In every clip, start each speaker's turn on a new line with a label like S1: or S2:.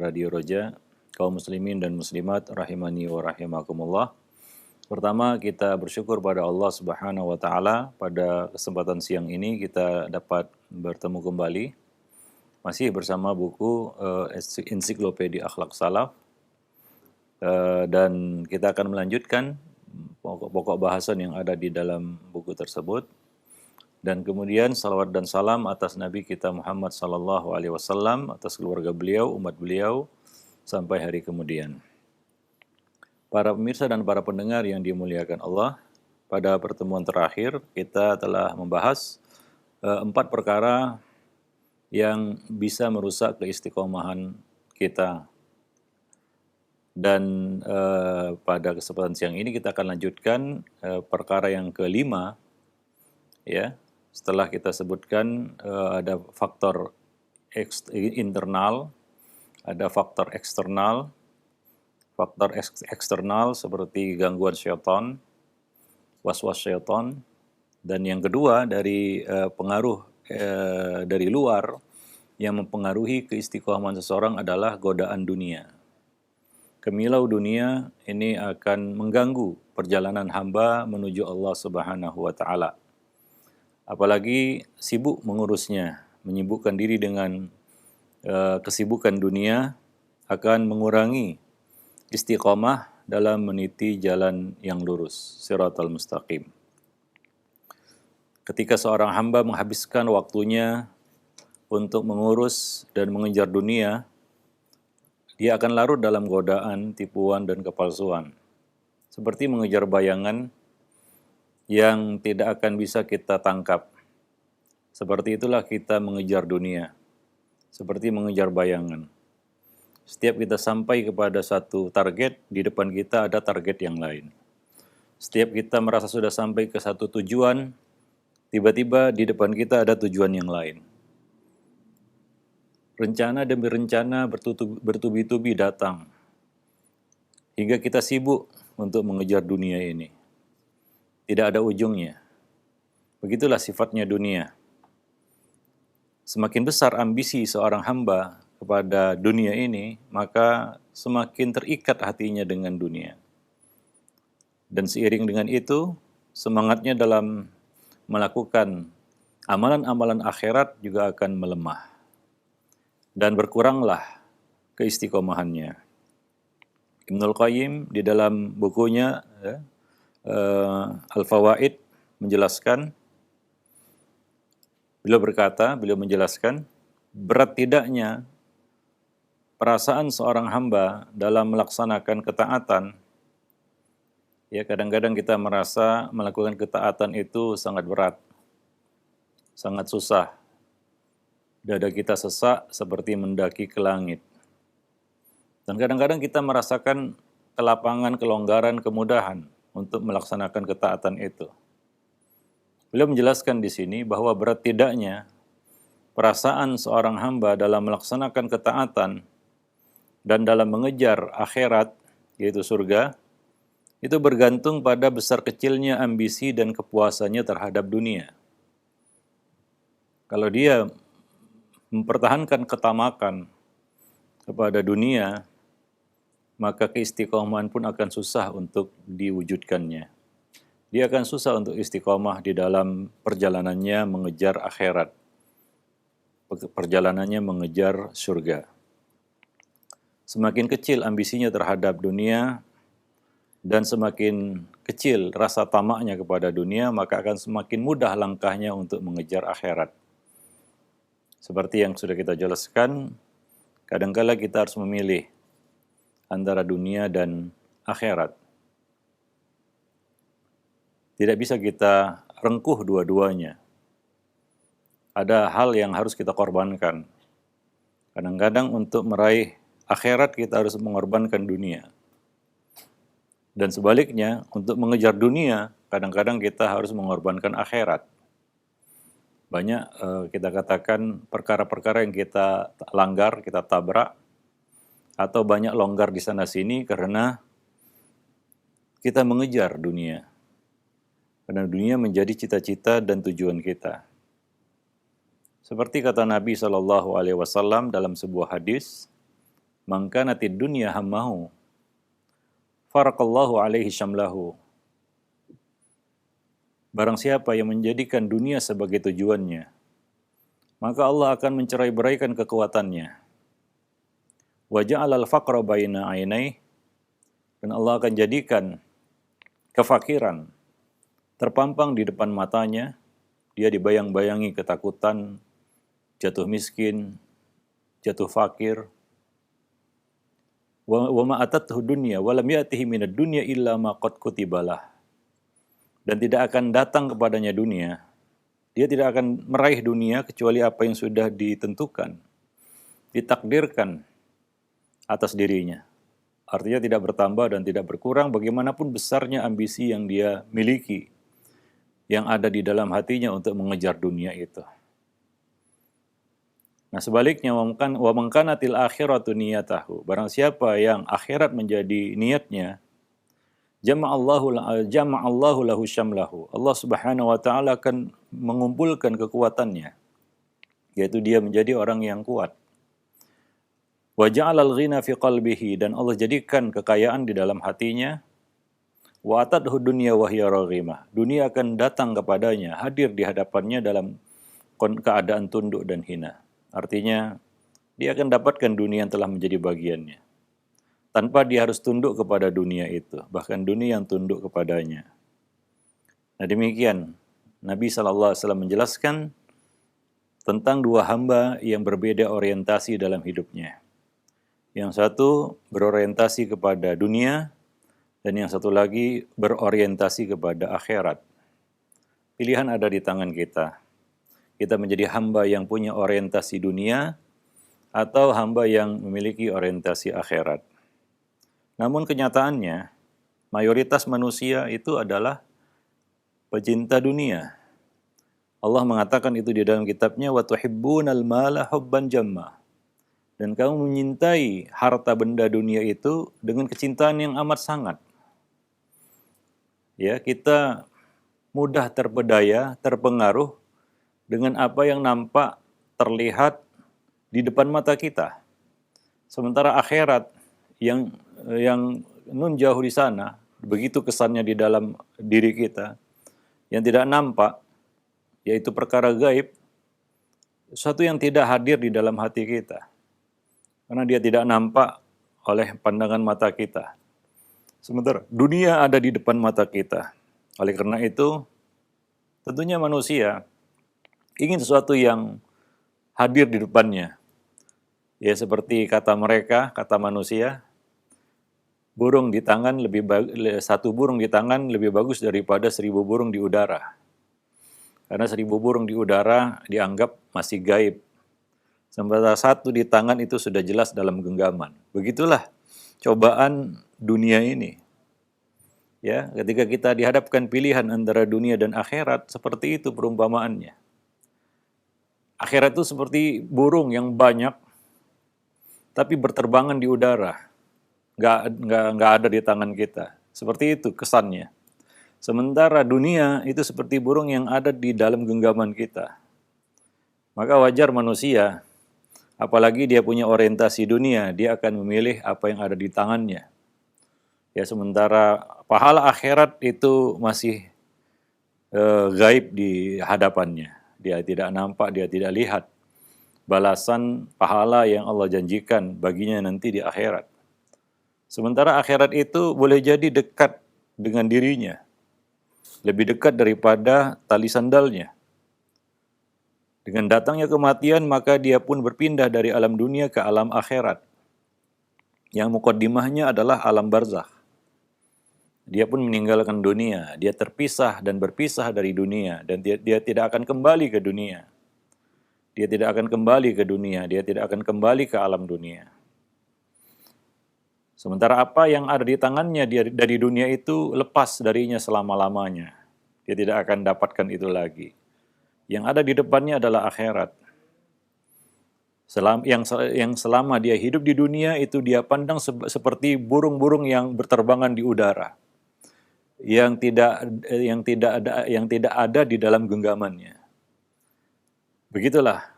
S1: Radio Roja, kaum muslimin dan muslimat rahimani wa rahimakumullah. Pertama, kita bersyukur pada Allah Subhanahu wa taala pada kesempatan siang ini kita dapat bertemu kembali masih bersama buku Ensiklopedia Akhlak Salaf, dan kita akan melanjutkan pokok-pokok bahasan yang ada di dalam buku tersebut. Dan kemudian salawat dan salam atas Nabi kita Muhammad sallallahu alaihi wasallam, atas keluarga beliau, umat beliau sampai hari kemudian. Para pemirsa dan para pendengar yang dimuliakan Allah, pada pertemuan terakhir kita telah membahas 4 perkara yang bisa merusak keistiqomahan kita. Dan pada kesempatan siang ini kita akan lanjutkan perkara yang kelima, ya. Setelah kita sebutkan ada faktor internal, ada faktor eksternal. Faktor eksternal seperti gangguan syaitan, was-was syaitan, dan yang kedua dari pengaruh dari luar yang mempengaruhi keistiqomahan seseorang adalah godaan dunia. Kemilau dunia ini akan mengganggu perjalanan hamba menuju Allah Subhanahu wa taala. Apalagi sibuk mengurusnya, menyibukkan diri dengan kesibukan dunia akan mengurangi istiqomah dalam meniti jalan yang lurus, siratal mustaqim. Ketika seorang hamba menghabiskan waktunya untuk mengurus dan mengejar dunia, dia akan larut dalam godaan, tipuan, dan kepalsuan. Seperti mengejar bayangan yang tidak akan bisa kita tangkap. Seperti itulah kita mengejar dunia, seperti mengejar bayangan. Setiap kita sampai kepada satu target, di depan kita ada target yang lain. Setiap kita merasa sudah sampai ke satu tujuan, tiba-tiba di depan kita ada tujuan yang lain. Rencana demi rencana bertubi-tubi datang, hingga kita sibuk untuk mengejar dunia ini. Tidak ada ujungnya. Begitulah sifatnya dunia. Semakin besar ambisi seorang hamba kepada dunia ini, maka semakin terikat hatinya dengan dunia. Dan seiring dengan itu, semangatnya dalam melakukan amalan-amalan akhirat juga akan melemah. Dan berkuranglah keistiqomahannya. Ibnul Qayyim di dalam bukunya Al-Fawaid menjelaskan, beliau menjelaskan, berat tidaknya perasaan seorang hamba dalam melaksanakan ketaatan. Ya, kadang-kadang kita merasa melakukan ketaatan itu sangat berat, sangat susah. Dada kita sesak seperti mendaki ke langit. Dan kadang-kadang kita merasakan kelapangan, kelonggaran, kemudahan untuk melaksanakan ketaatan itu. Beliau menjelaskan di sini bahwa berat tidaknya perasaan seorang hamba dalam melaksanakan ketaatan dan dalam mengejar akhirat, yaitu surga, itu bergantung pada besar kecilnya ambisi dan kepuasannya terhadap dunia. Kalau dia mempertahankan ketamakan kepada dunia, maka keistiqomahan pun akan susah untuk diwujudkannya. Dia akan susah untuk istiqomah di dalam perjalanannya mengejar akhirat, perjalanannya mengejar surga. Semakin kecil ambisinya terhadap dunia dan semakin kecil rasa tamaknya kepada dunia, maka akan semakin mudah langkahnya untuk mengejar akhirat. Seperti yang sudah kita jelaskan, kadang-kala kita harus memilih antara dunia dan akhirat. Tidak bisa kita rengkuh dua-duanya. Ada hal yang harus kita korbankan. Kadang-kadang untuk meraih akhirat kita harus mengorbankan dunia. Dan sebaliknya, untuk mengejar dunia, kadang-kadang kita harus mengorbankan akhirat. Banyak kita katakan perkara-perkara yang kita langgar, kita tabrak, atau banyak longgar di sana-sini karena kita mengejar dunia. Karena dunia menjadi cita-cita dan tujuan kita. Seperti kata Nabi SAW dalam sebuah hadis, man kanatid dunya hammahu faraqallahu alaihi syamlahu. Barang siapa yang menjadikan dunia sebagai tujuannya, maka Allah akan mencerai-beraikan kekuatannya. Wa ja'alal faqra baina ainai, dan Allah akan jadikan kefakiran terpampang di depan matanya. Dia dibayang-bayangi ketakutan, jatuh miskin, jatuh fakir. Wa ma atathu dunya wa lam ya'tihi minad dunya illa ma qad kutibalah. Dan tidak akan datang kepadanya dunia. Dia tidak akan meraih dunia kecuali apa yang sudah ditentukan, ditakdirkan atas dirinya. Artinya tidak bertambah dan tidak berkurang bagaimanapun besarnya ambisi yang dia miliki, yang ada di dalam hatinya untuk mengejar dunia itu. Nah sebaliknya, wa man kanatil akhiratu niyatahu, barang siapa yang akhirat menjadi niatnya, jama'allahu lahu syamlahu. Allah Subhanahu wa taala akan mengumpulkan kekuatannya, yaitu dia menjadi orang yang kuat. Wa ja'alal ghina fi qalbihi, dan Allah jadikan kekayaan di dalam hatinya. Wa atadhu dunya wa hiya raghimah. Dunia akan datang kepadanya, hadir di hadapannya dalam keadaan tunduk dan hina. Artinya dia akan dapatkan dunia yang telah menjadi bagiannya, tanpa dia harus tunduk kepada dunia itu, bahkan dunia yang tunduk kepadanya. Nah demikian, Nabi SAW menjelaskan tentang dua hamba yang berbeda orientasi dalam hidupnya. Yang satu berorientasi kepada dunia, dan yang satu lagi berorientasi kepada akhirat. Pilihan ada di tangan kita. Kita menjadi hamba yang punya orientasi dunia, atau hamba yang memiliki orientasi akhirat. Namun kenyataannya, mayoritas manusia itu adalah pecinta dunia. Allah mengatakan itu di dalam kitabnya, wa tuhibbunal mala hubban jamma. Dan kamu menyintai harta benda dunia itu dengan kecintaan yang amat sangat. Ya, kita mudah terpedaya, terpengaruh dengan apa yang nampak, terlihat di depan mata kita. Sementara akhirat yang nun jauh di sana, begitu kesannya di dalam diri kita, yang tidak nampak, yaitu perkara gaib, sesuatu yang tidak hadir di dalam hati kita, karena dia tidak nampak oleh pandangan mata kita. Sementara dunia ada di depan mata kita. Oleh karena itu, tentunya manusia ingin sesuatu yang hadir di depannya. Ya seperti kata mereka, kata manusia, satu burung di tangan lebih bagus daripada 1000 burung di udara. Karena 1000 burung di udara dianggap masih gaib. Sementara satu di tangan itu sudah jelas dalam genggaman. Begitulah cobaan dunia ini. Ya, ketika kita dihadapkan pilihan antara dunia dan akhirat, seperti itu perumpamaannya. Akhirat itu seperti burung yang banyak, tapi berterbangan di udara. Nggak ada di tangan kita. Seperti itu kesannya. Sementara dunia itu seperti burung yang ada di dalam genggaman kita. Maka wajar manusia, apalagi dia punya orientasi dunia, dia akan memilih apa yang ada di tangannya. Ya sementara pahala akhirat itu masih gaib di hadapannya. Dia tidak nampak, dia tidak lihat balasan pahala yang Allah janjikan baginya nanti di akhirat. Sementara akhirat itu boleh jadi dekat dengan dirinya, lebih dekat daripada tali sandalnya. Dengan datangnya kematian, maka dia pun berpindah dari alam dunia ke alam akhirat, yang mukaddimahnya adalah alam barzakh. Dia pun meninggalkan dunia, dia terpisah dan berpisah dari dunia, dan dia tidak akan kembali ke dunia. Dia tidak akan kembali ke dunia, dia tidak akan kembali ke alam dunia. Sementara apa yang ada di tangannya dari dunia itu lepas darinya selama-lamanya. Dia tidak akan dapatkan itu lagi. Yang ada di depannya adalah akhirat. Yang selama dia hidup di dunia itu dia pandang seperti burung-burung yang berterbangan di udara, yang tidak ada di dalam genggamannya. Begitulah.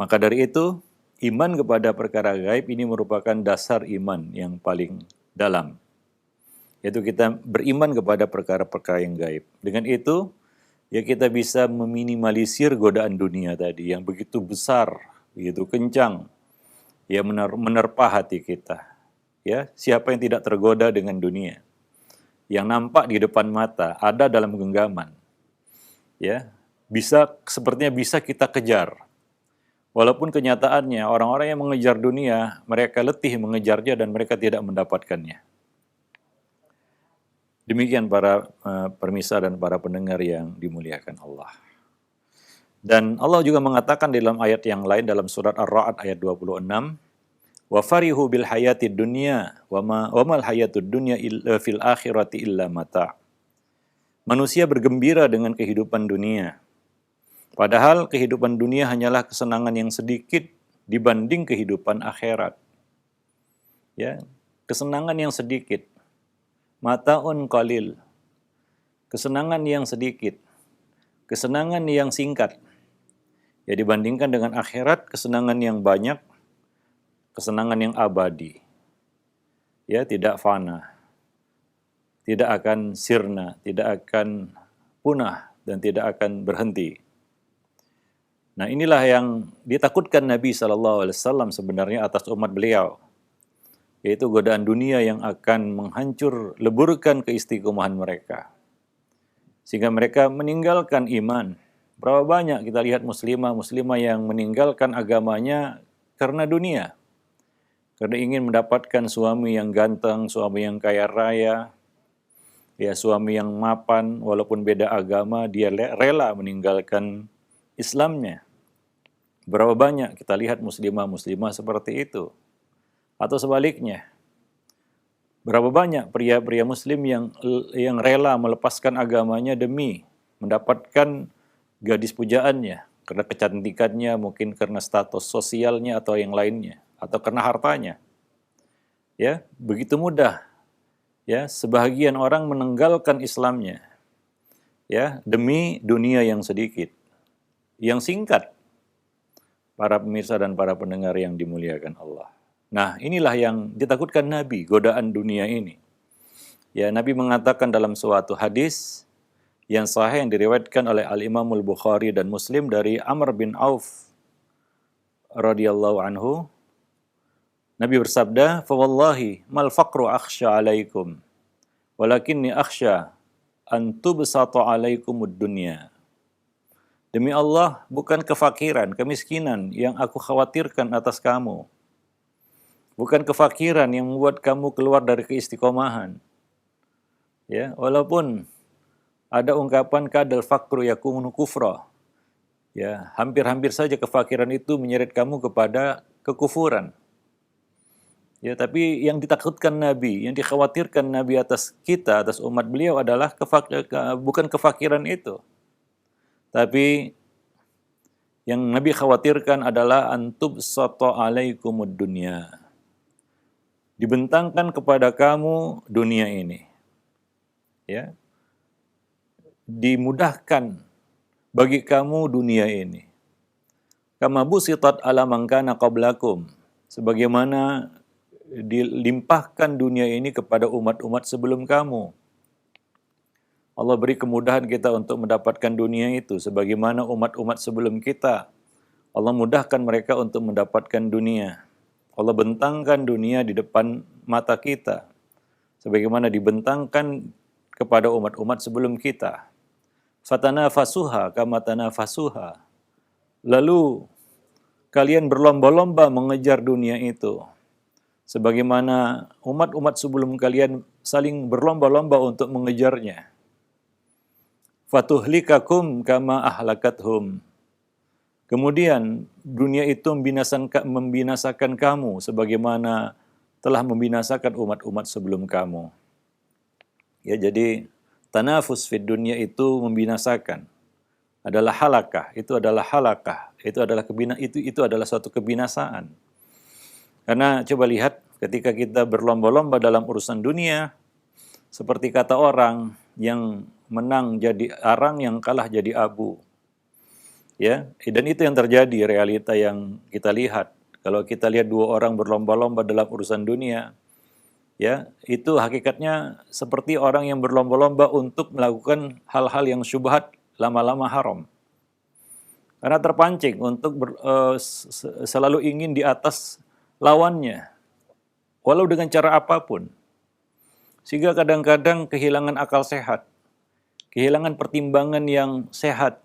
S1: Maka dari itu, iman kepada perkara gaib ini merupakan dasar iman yang paling dalam. Yaitu kita beriman kepada perkara-perkara yang gaib. Dengan itu, ya kita bisa meminimalisir godaan dunia tadi yang begitu besar, begitu kencang, ya menerpa hati kita. Ya, siapa yang tidak tergoda dengan dunia? Yang nampak di depan mata, ada dalam genggaman. Ya, sepertinya bisa kita kejar. Walaupun kenyataannya orang-orang yang mengejar dunia, mereka letih mengejarnya dan mereka tidak mendapatkannya. Demikian para permisa dan para pendengar yang dimuliakan Allah. Dan Allah juga mengatakan dalam ayat yang lain dalam surat Ar-Ra'd ayat 26, "Wa farihu bil hayatid dunya wa mal hayatud dunya fil akhirati illa mata'." Manusia bergembira dengan kehidupan dunia. Padahal kehidupan dunia hanyalah kesenangan yang sedikit dibanding kehidupan akhirat. Ya, kesenangan yang sedikit. Mata'un qalil. Kesenangan yang sedikit. Kesenangan yang singkat. Ya, dibandingkan dengan akhirat, kesenangan yang banyak, kesenangan yang abadi. Ya, tidak fana. Tidak akan sirna, tidak akan punah dan tidak akan berhenti. Nah, inilah yang ditakutkan Nabi SAW sebenarnya atas umat beliau, yaitu godaan dunia yang akan menghancur leburkan keistiqomahan mereka, sehingga mereka meninggalkan iman. Berapa banyak kita lihat muslimah yang meninggalkan agamanya karena dunia, karena ingin mendapatkan suami yang ganteng, suami yang kaya raya, ya suami yang mapan, walaupun beda agama, dia rela meninggalkan Islamnya. Berapa banyak kita lihat muslimah seperti itu. Atau sebaliknya, berapa banyak pria-pria muslim yang rela melepaskan agamanya demi mendapatkan gadis pujaannya, karena kecantikannya, mungkin karena status sosialnya atau yang lainnya, atau karena hartanya. Ya, begitu mudah. Ya, sebahagian orang meninggalkan Islamnya, ya, demi dunia yang sedikit, yang singkat. Para pemirsa dan para pendengar yang dimuliakan Allah. Nah, inilah yang ditakutkan Nabi, godaan dunia ini. Ya, Nabi mengatakan dalam suatu hadis yang sahih yang diriwayatkan oleh Al-Imam Al-Bukhari dan Muslim dari Amr bin Auf radhiyallahu anhu, Nabi bersabda, "Fa wallahi mal faqru akhsha 'alaikum, walakinni akhsha an tubsata 'alaikumud dunya." Demi Allah, bukan kefakiran, kemiskinan yang aku khawatirkan atas kamu. Bukan kefakiran yang membuat kamu keluar dari keistiqomahan. Ya, walaupun ada ungkapan kadal fakru yakunu kufra. Ya, hampir-hampir saja kefakiran itu menyeret kamu kepada kekufuran. Ya, tapi yang ditakutkan Nabi, yang dikhawatirkan Nabi atas kita, atas umat beliau adalah bukan kefakiran itu. Tapi yang Nabi khawatirkan adalah antubsata alaikumud dunya. Dibentangkan kepada kamu dunia ini. Ya. Dimudahkan bagi kamu dunia ini. Kama busitat ala man kana qablakum. Sebagaimana dilimpahkan dunia ini kepada umat-umat sebelum kamu. Allah beri kemudahan kita untuk mendapatkan dunia itu, sebagaimana umat-umat sebelum kita. Allah mudahkan mereka untuk mendapatkan dunia. Allah bentangkan dunia di depan mata kita, sebagaimana dibentangkan kepada umat-umat sebelum kita. Fatanafasuha kama tanafasuha. Lalu kalian berlomba-lomba mengejar dunia itu, sebagaimana umat-umat sebelum kalian saling berlomba-lomba untuk mengejarnya. Fatuhlikakum kama ahlakathum. Kemudian dunia itu membinasakan kamu sebagaimana telah membinasakan umat-umat sebelum kamu. Ya, jadi tanafus fid dunia itu membinasakan. Adalah halakah, itu adalah halakah, itu adalah suatu kebinasaan. Karena coba lihat ketika kita berlomba-lomba dalam urusan dunia, seperti kata orang, yang menang jadi arang, yang kalah jadi abu. Ya, dan itu yang terjadi, realita yang kita lihat. Kalau kita lihat dua orang berlomba-lomba dalam urusan dunia, ya, itu hakikatnya seperti orang yang berlomba-lomba untuk melakukan hal-hal yang syubhat, lama-lama haram. Karena terpancing untuk selalu ingin di atas lawannya, walau dengan cara apapun. Sehingga kadang-kadang kehilangan akal sehat, kehilangan pertimbangan yang sehat.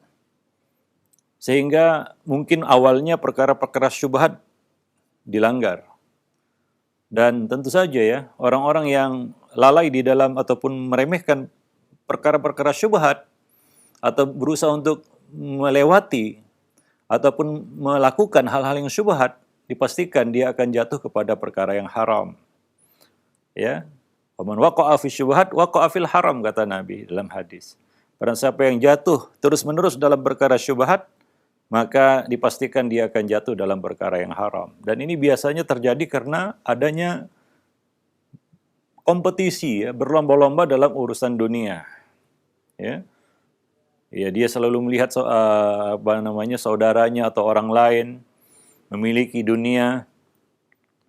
S1: Sehingga mungkin awalnya perkara-perkara syubhat dilanggar. Dan tentu saja ya, orang-orang yang lalai di dalam ataupun meremehkan perkara-perkara syubhat atau berusaha untuk melewati ataupun melakukan hal-hal yang syubhat, dipastikan dia akan jatuh kepada perkara yang haram. Ya, "Waman waqa'a fi syubhat waqa'a fil haram," kata Nabi dalam hadis. Barang siapa yang jatuh terus-menerus dalam perkara syubhat, maka dipastikan dia akan jatuh dalam perkara yang haram. Dan ini biasanya terjadi karena adanya kompetisi, ya, berlomba-lomba dalam urusan dunia. Ya, ya, dia selalu melihat saudaranya atau orang lain memiliki dunia,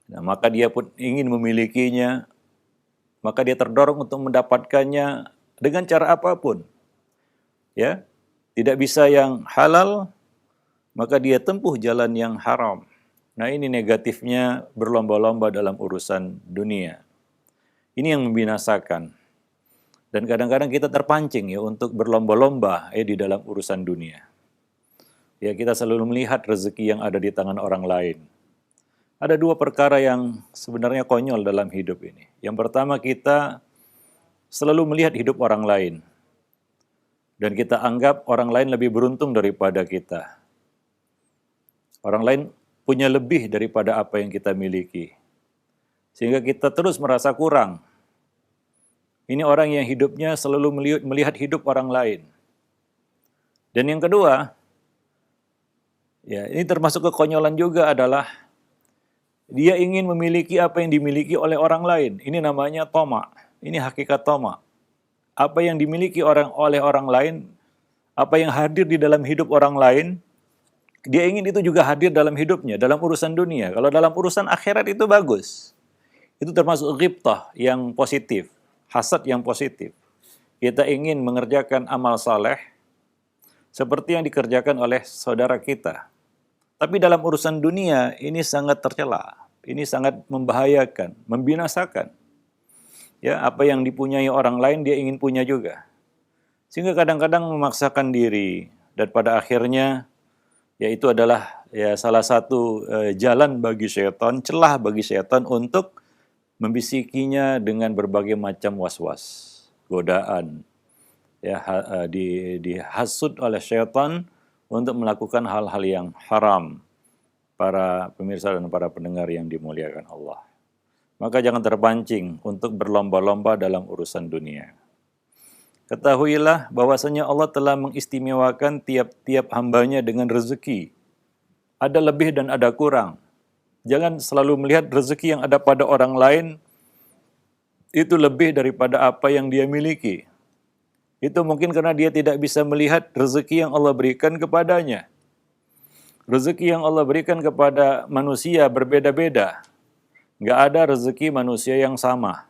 S1: nah, maka dia pun ingin memilikinya, maka dia terdorong untuk mendapatkannya dengan cara apapun. Ya, tidak bisa yang halal, maka dia tempuh jalan yang haram. Nah, ini negatifnya berlomba-lomba dalam urusan dunia. Ini yang membinasakan. Dan kadang-kadang kita terpancing ya untuk berlomba-lomba di dalam urusan dunia. Ya, kita selalu melihat rezeki yang ada di tangan orang lain. Ada dua perkara yang sebenarnya konyol dalam hidup ini. Yang pertama, kita selalu melihat hidup orang lain. Dan kita anggap orang lain lebih beruntung daripada kita. Orang lain punya lebih daripada apa yang kita miliki. Sehingga kita terus merasa kurang. Ini orang yang hidupnya selalu melihat hidup orang lain. Dan yang kedua, ya, ini termasuk kekonyolan juga adalah dia ingin memiliki apa yang dimiliki oleh orang lain. Ini namanya toma. Ini hakikat toma. Apa yang dimiliki oleh orang lain, apa yang hadir di dalam hidup orang lain, dia ingin itu juga hadir dalam hidupnya, dalam urusan dunia. Kalau dalam urusan akhirat itu bagus. Itu termasuk ghibtah yang positif, hasad yang positif. Kita ingin mengerjakan amal saleh seperti yang dikerjakan oleh saudara kita. Tapi dalam urusan dunia ini sangat tercela, ini sangat membahayakan, membinasakan. Ya, apa yang dipunyai orang lain dia ingin punya juga. Sehingga kadang-kadang memaksakan diri dan pada akhirnya yaitu adalah ya salah satu jalan bagi syaitan, celah bagi syaitan untuk membisikinya dengan berbagai macam was-was, godaan, ya, dihasut oleh syaitan untuk melakukan hal-hal yang haram. Para pemirsa dan para pendengar yang dimuliakan Allah, maka jangan terpancing untuk berlomba-lomba dalam urusan dunia. Ketahuilah bahwasanya Allah telah mengistimewakan tiap-tiap hambanya dengan rezeki. Ada lebih dan ada kurang. Jangan selalu melihat rezeki yang ada pada orang lain itu lebih daripada apa yang dia miliki. Itu mungkin karena dia tidak bisa melihat rezeki yang Allah berikan kepadanya. Rezeki yang Allah berikan kepada manusia berbeda-beda. Nggak ada rezeki manusia yang sama.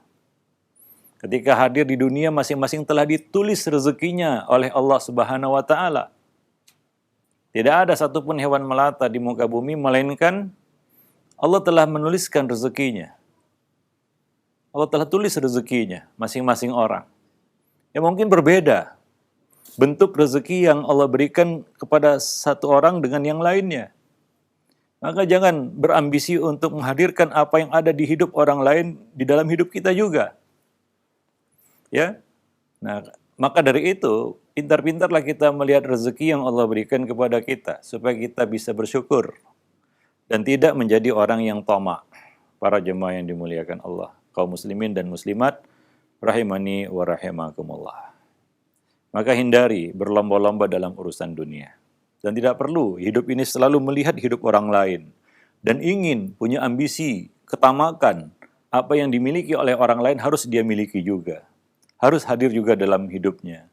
S1: Ketika hadir di dunia, masing-masing telah ditulis rezekinya oleh Allah Subhanahu wa Ta'ala. Tidak ada satupun hewan melata di muka bumi, melainkan Allah telah menuliskan rezekinya. Allah telah tulis rezekinya masing-masing orang. Ya, mungkin berbeda bentuk rezeki yang Allah berikan kepada satu orang dengan yang lainnya. Maka jangan berambisi untuk menghadirkan apa yang ada di hidup orang lain di dalam hidup kita juga. Ya, nah, maka dari itu pintar-pintarlah kita melihat rezeki yang Allah berikan kepada kita supaya kita bisa bersyukur dan tidak menjadi orang yang tamak. Para jemaah yang dimuliakan Allah, kaum muslimin dan muslimat, rahimani wa rahimakumullah. Maka hindari berlomba-lomba dalam urusan dunia dan tidak perlu hidup ini selalu melihat hidup orang lain dan ingin punya ambisi, ketamakan, apa yang dimiliki oleh orang lain harus dia miliki juga. Harus hadir juga dalam hidupnya.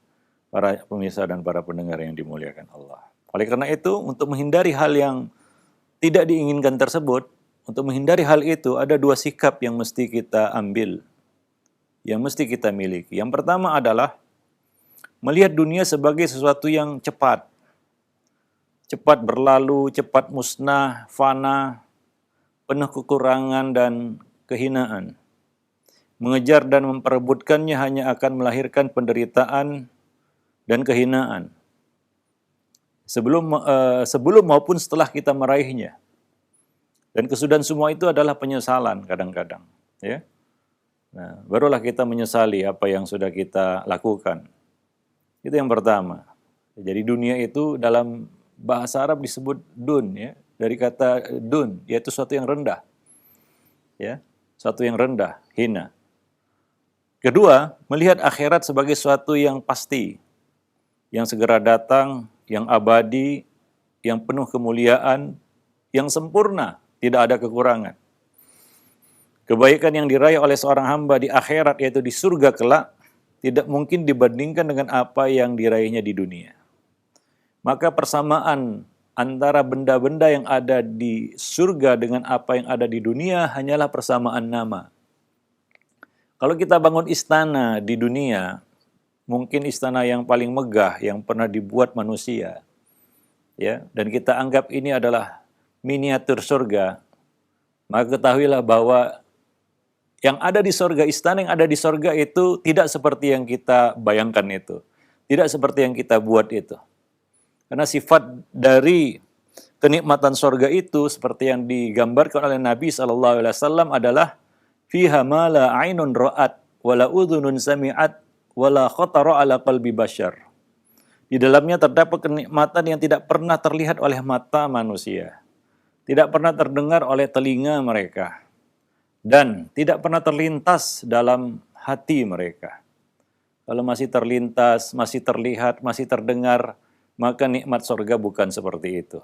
S1: Para pemirsa dan para pendengar yang dimuliakan Allah. Oleh karena itu, untuk menghindari hal yang tidak diinginkan tersebut, untuk menghindari hal itu ada dua sikap yang mesti kita ambil, yang mesti kita miliki. Yang pertama adalah melihat dunia sebagai sesuatu yang cepat. Cepat berlalu, cepat musnah, fana, penuh kekurangan dan kehinaan. Mengejar dan memperebutkannya hanya akan melahirkan penderitaan dan kehinaan. Sebelum maupun setelah kita meraihnya. Dan kesudahan semua itu adalah penyesalan kadang-kadang. Ya. Nah, barulah kita menyesali apa yang sudah kita lakukan. Itu yang pertama. Jadi dunia itu dalam bahasa Arab disebut dun, ya, dari kata dun, yaitu sesuatu yang rendah, ya, sesuatu yang rendah, hina. Kedua, melihat akhirat sebagai sesuatu yang pasti, yang segera datang, yang abadi, yang penuh kemuliaan, yang sempurna, tidak ada kekurangan. Kebaikan yang diraih oleh seorang hamba di akhirat, yaitu di surga kelak, tidak mungkin dibandingkan dengan apa yang diraihnya di dunia. Maka persamaan antara benda-benda yang ada di surga dengan apa yang ada di dunia hanyalah persamaan nama. Kalau kita bangun istana di dunia, mungkin istana yang paling megah yang pernah dibuat manusia, ya, dan kita anggap ini adalah miniatur surga, maka ketahuilah bahwa yang ada di surga, istana yang ada di surga itu tidak seperti yang kita bayangkan itu, tidak seperti yang kita buat itu. Karena sifat dari kenikmatan surga itu seperti yang digambarkan oleh Nabi SAW adalah fiha ma la ainun ra'at wa la udhunun sami'at wa la khatara ala qalbi bashar. Di dalamnya terdapat kenikmatan yang tidak pernah terlihat oleh mata manusia, tidak pernah terdengar oleh telinga mereka, dan tidak pernah terlintas dalam hati mereka. Kalau masih terlintas, masih terlihat, masih terdengar, maka nikmat surga bukan seperti itu.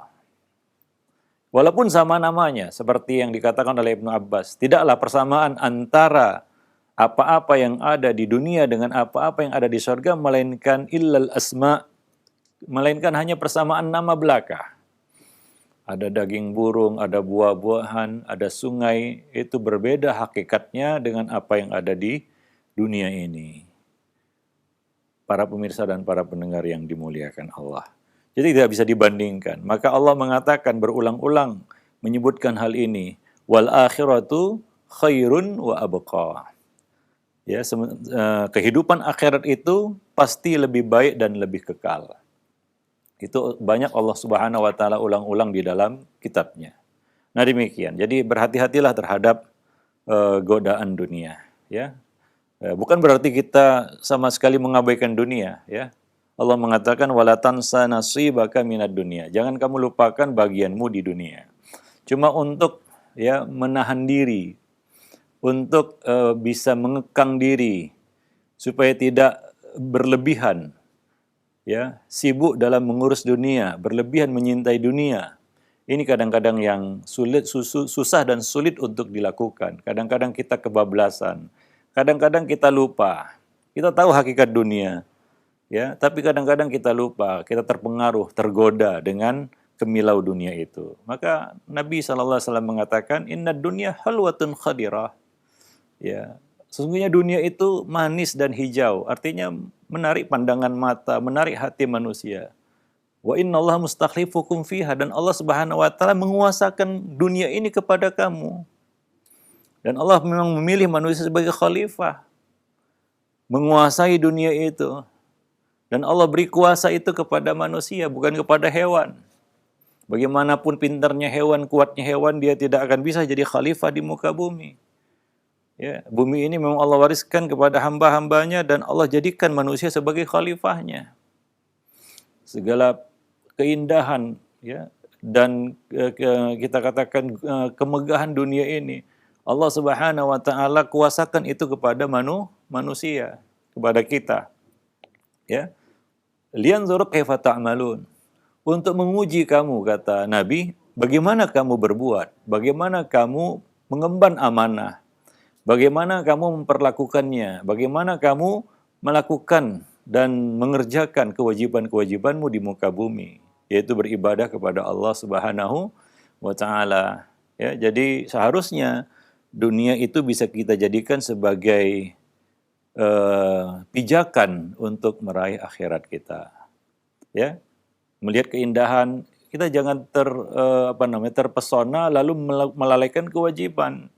S1: Walaupun sama namanya, seperti yang dikatakan oleh Ibnu Abbas, tidaklah persamaan antara apa-apa yang ada di dunia dengan apa-apa yang ada di surga, melainkan illal asma, melainkan hanya persamaan nama belaka. Ada daging burung, ada buah-buahan, ada sungai, itu berbeda hakikatnya dengan apa yang ada di dunia ini. Para pemirsa dan para pendengar yang dimuliakan Allah. Jadi tidak bisa dibandingkan. Maka Allah mengatakan berulang-ulang menyebutkan hal ini. Wal akhiratu khairun wa abqa. Ya, kehidupan akhirat itu pasti lebih baik dan lebih kekal. Itu banyak Allah Subhanahu wa taala ulang-ulang di dalam kitabnya. Nah demikian. Jadi berhati-hatilah terhadap godaan dunia, ya. Bukan berarti kita sama sekali mengabaikan dunia, ya. Allah mengatakan wala tansa nasibaka minad dunya. Jangan kamu lupakan bagianmu di dunia. Cuma untuk, ya, menahan diri, untuk bisa mengekang diri supaya tidak berlebihan, ya, sibuk dalam mengurus dunia, berlebihan menyintai dunia. Ini kadang-kadang yang susah dan sulit untuk dilakukan. Kadang-kadang kita kebablasan. Kadang-kadang kita lupa, kita tahu hakikat dunia, ya, tapi kadang-kadang kita lupa, kita terpengaruh, tergoda dengan kemilau dunia itu. Maka Nabi SAW mengatakan, Inna dunya halwatun khadirah. Ya, sesungguhnya dunia itu manis dan hijau, artinya menarik pandangan mata, menarik hati manusia. Wa innallaha mustakhlifukum fiha, dan Allah Subhanahu wa taala menguasakan dunia ini kepada kamu. Dan Allah memang memilih manusia sebagai khalifah, menguasai dunia itu. Dan Allah beri kuasa itu kepada manusia, bukan kepada hewan. Bagaimanapun pintarnya hewan, kuatnya hewan, dia tidak akan bisa jadi khalifah di muka bumi. Ya, bumi ini memang Allah wariskan kepada hamba-hambanya, dan Allah jadikan manusia sebagai khalifahnya. Segala keindahan, ya, dan kita katakan kemegahan dunia ini, Allah Subhanahu wa taala kuasakan itu kepada manusia, kepada kita. Ya. Liyanzur kaifa ta'malun. Untuk menguji kamu, kata Nabi, bagaimana kamu berbuat, bagaimana kamu mengemban amanah, bagaimana kamu memperlakukannya, bagaimana kamu melakukan dan mengerjakan kewajiban-kewajibanmu di muka bumi, yaitu beribadah kepada Allah Subhanahu wa taala. Ya, jadi seharusnya dunia itu bisa kita jadikan sebagai pijakan untuk meraih akhirat kita. Ya, melihat keindahan, kita jangan terpesona lalu melalaikan kewajiban.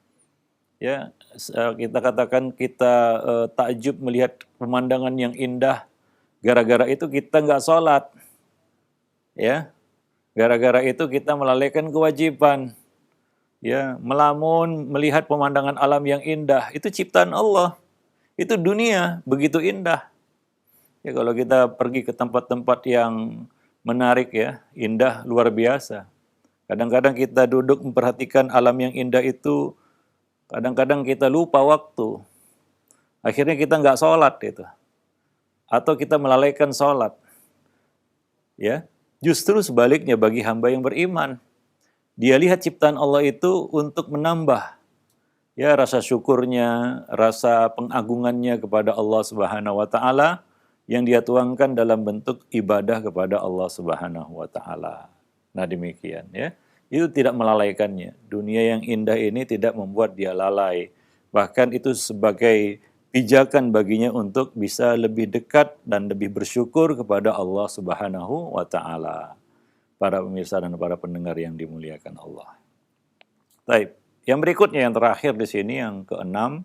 S1: Ya, kita katakan kita takjub melihat pemandangan yang indah, gara-gara itu kita nggak sholat. Ya, gara-gara itu kita melalaikan kewajiban. Ya, melamun melihat pemandangan alam yang indah, itu ciptaan Allah. Itu dunia begitu indah. Ya, kalau kita pergi ke tempat-tempat yang menarik ya, indah luar biasa. Kadang-kadang kita duduk memperhatikan alam yang indah itu, kadang-kadang kita lupa waktu. Akhirnya kita nggak sholat itu. Atau kita melalaikan sholat. Ya, justru sebaliknya bagi hamba yang beriman. Dia lihat ciptaan Allah itu untuk menambah ya rasa syukurnya, rasa pengagungannya kepada Allah Subhanahu wa taala yang dia tuangkan dalam bentuk ibadah kepada Allah Subhanahu wa taala. Nah, demikian ya. Itu tidak melalaikannya. Dunia yang indah ini tidak membuat dia lalai. Bahkan itu sebagai pijakan baginya untuk bisa lebih dekat dan lebih bersyukur kepada Allah Subhanahu wa taala. Para pemirsa dan para pendengar yang dimuliakan Allah. Baik, yang berikutnya yang terakhir di sini yang keenam,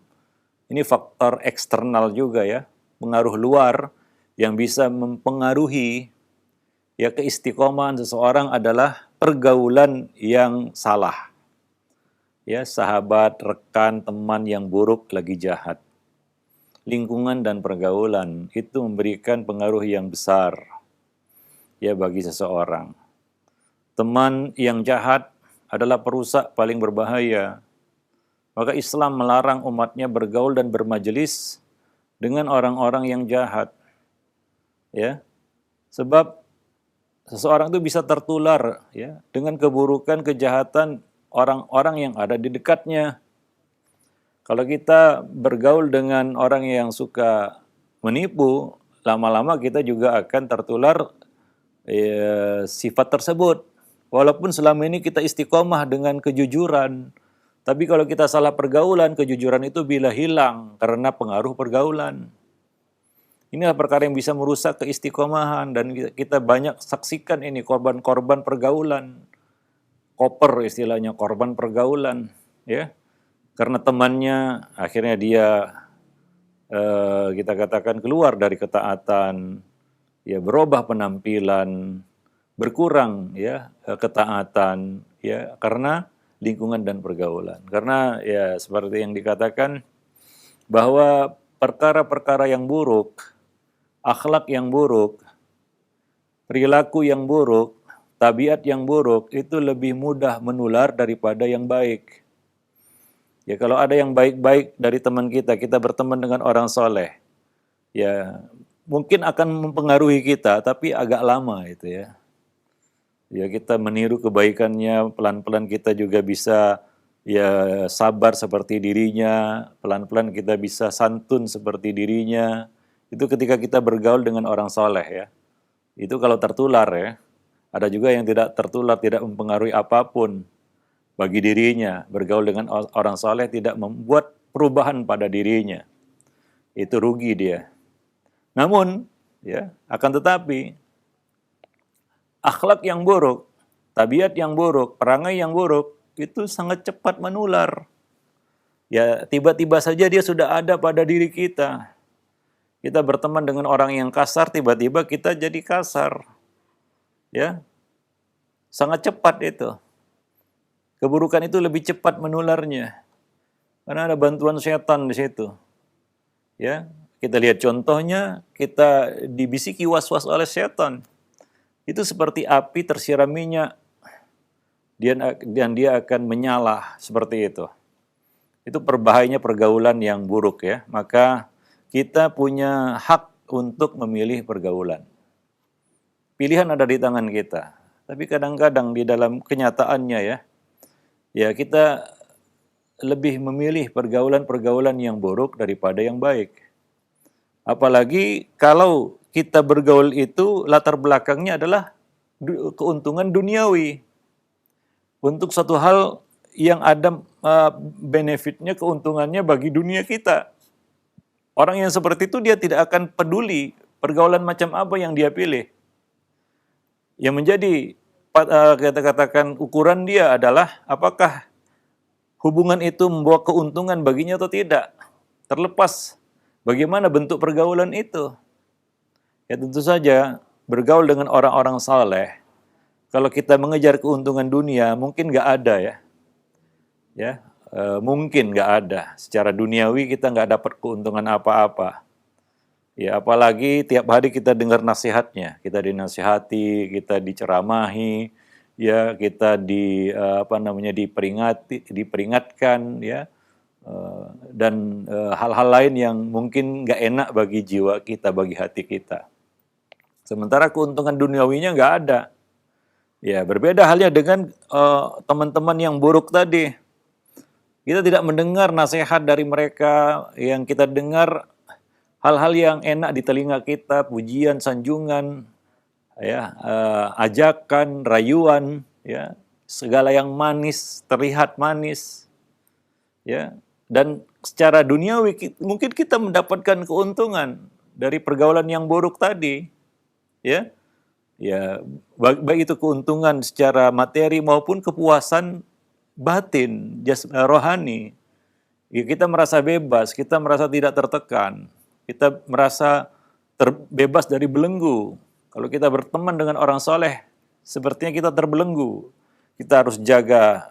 S1: ini faktor eksternal juga ya, pengaruh luar yang bisa mempengaruhi ya keistiqomahan seseorang adalah pergaulan yang salah. Ya, sahabat, rekan, teman yang buruk lagi jahat. Lingkungan dan pergaulan itu memberikan pengaruh yang besar ya bagi seseorang. Teman yang jahat adalah perusak paling berbahaya. Maka Islam melarang umatnya bergaul dan bermajelis dengan orang-orang yang jahat. Ya. Sebab seseorang itu bisa tertular ya dengan keburukan, kejahatan orang-orang yang ada di dekatnya. Kalau kita bergaul dengan orang yang suka menipu, lama-lama kita juga akan tertular sifat tersebut. Walaupun selama ini kita istiqomah dengan kejujuran, tapi kalau kita salah pergaulan, kejujuran itu bila hilang karena pengaruh pergaulan. Inilah perkara yang bisa merusak keistiqomahan dan kita banyak saksikan ini korban-korban pergaulan. Koper istilahnya, korban pergaulan, ya. Karena temannya akhirnya dia kita katakan keluar dari ketaatan, ya berubah penampilan, berkurang ya ketaatan ya karena lingkungan dan pergaulan. Karena ya seperti yang dikatakan bahwa perkara-perkara yang buruk, akhlak yang buruk, perilaku yang buruk, tabiat yang buruk itu lebih mudah menular daripada yang baik. Ya kalau ada yang baik-baik dari teman kita, kita berteman dengan orang soleh, ya mungkin akan mempengaruhi kita, tapi agak lama itu ya. Ya kita meniru kebaikannya, pelan-pelan kita juga bisa ya sabar seperti dirinya, pelan-pelan kita bisa santun seperti dirinya. Itu ketika kita bergaul dengan orang soleh ya. Itu kalau tertular ya. Ada juga yang tidak tertular, tidak mempengaruhi apapun bagi dirinya. Bergaul dengan orang soleh tidak membuat perubahan pada dirinya. Itu rugi dia. Namun ya akan tetapi akhlak yang buruk, tabiat yang buruk, perangai yang buruk, itu sangat cepat menular. Ya, tiba-tiba saja dia sudah ada pada diri kita. Kita berteman dengan orang yang kasar, tiba-tiba kita jadi kasar. Ya, sangat cepat itu. Keburukan itu lebih cepat menularnya. Karena ada bantuan setan di situ. Ya, kita lihat contohnya, kita dibisiki was-was oleh setan. Itu seperti api tersiram minyak dan dia akan menyala seperti itu. Itu berbahayanya pergaulan yang buruk ya. Maka kita punya hak untuk memilih pergaulan. Pilihan ada di tangan kita. Tapi kadang-kadang di dalam kenyataannya ya kita lebih memilih pergaulan-pergaulan yang buruk daripada yang baik. Apalagi kalau kita bergaul itu latar belakangnya adalah keuntungan duniawi. untuk satu hal yang ada benefitnya, keuntungannya bagi dunia kita. Orang yang seperti itu dia tidak akan peduli pergaulan macam apa yang dia pilih. Yang menjadi kita katakan ukuran dia adalah apakah hubungan itu membawa keuntungan baginya atau tidak. Terlepas bagaimana bentuk pergaulan itu. Ya tentu saja bergaul dengan orang-orang saleh. Kalau kita mengejar keuntungan dunia mungkin nggak ada ya. Mungkin nggak ada. Secara duniawi kita nggak dapat keuntungan apa-apa. Ya, apalagi tiap hari kita dengar nasihatnya, kita dinasihati, kita diceramahi, ya kita diperingatkan, ya, dan hal-hal lain yang mungkin nggak enak bagi jiwa kita, bagi hati kita. Sementara keuntungan duniawinya nggak ada. Ya, berbeda halnya dengan teman-teman yang buruk tadi. Kita tidak mendengar nasihat dari mereka, yang kita dengar hal-hal yang enak di telinga kita, pujian, sanjungan, ya, ajakan, rayuan, ya, segala yang manis, terlihat manis, ya, dan secara duniawi mungkin kita mendapatkan keuntungan dari pergaulan yang buruk tadi, ya, baik itu keuntungan secara materi maupun kepuasan batin, rohani. Ya, kita merasa bebas, kita merasa tidak tertekan. Kita merasa terbebas dari belenggu. Kalau kita berteman dengan orang soleh, sepertinya kita terbelenggu. Kita harus jaga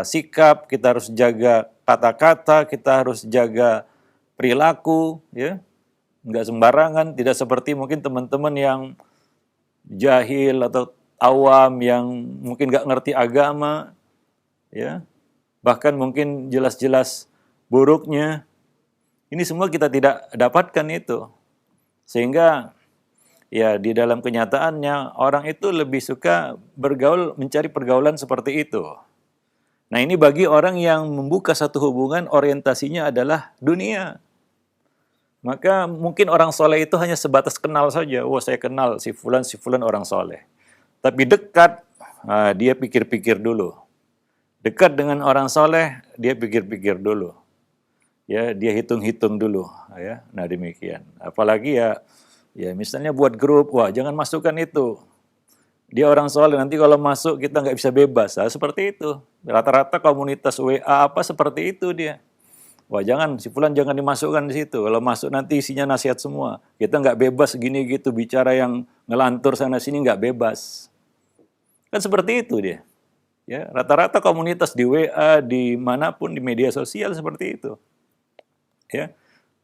S1: sikap, kita harus jaga kata-kata, kita harus jaga perilaku, ya, nggak sembarangan. Tidak seperti mungkin teman-teman yang jahil atau awam yang mungkin nggak ngerti agama, ya, bahkan mungkin jelas-jelas buruknya. Ini semua kita tidak dapatkan itu. Sehingga ya di dalam kenyataannya orang itu lebih suka bergaul, mencari pergaulan seperti itu. Nah, ini bagi orang yang membuka satu hubungan orientasinya adalah dunia. Maka mungkin orang soleh itu hanya sebatas kenal saja. Wah, saya kenal si fulan orang soleh. Tapi dekat, dia pikir-pikir dulu. Dekat dengan orang soleh, dia pikir-pikir dulu. Ya, dia hitung-hitung dulu, ya. Nah, demikian. Apalagi ya misalnya buat grup, wah jangan masukkan itu. Dia orang soleh, nanti kalau masuk kita nggak bisa bebas. Nah, seperti itu. Rata-rata komunitas WA apa seperti itu dia. Wah jangan, si fulan jangan dimasukkan di situ. Kalau masuk nanti isinya nasihat semua. Kita nggak bebas gini gitu, bicara yang ngelantur sana sini nggak bebas. Kan seperti itu dia. Ya, rata-rata komunitas di WA, di manapun, di media sosial seperti itu. Ya,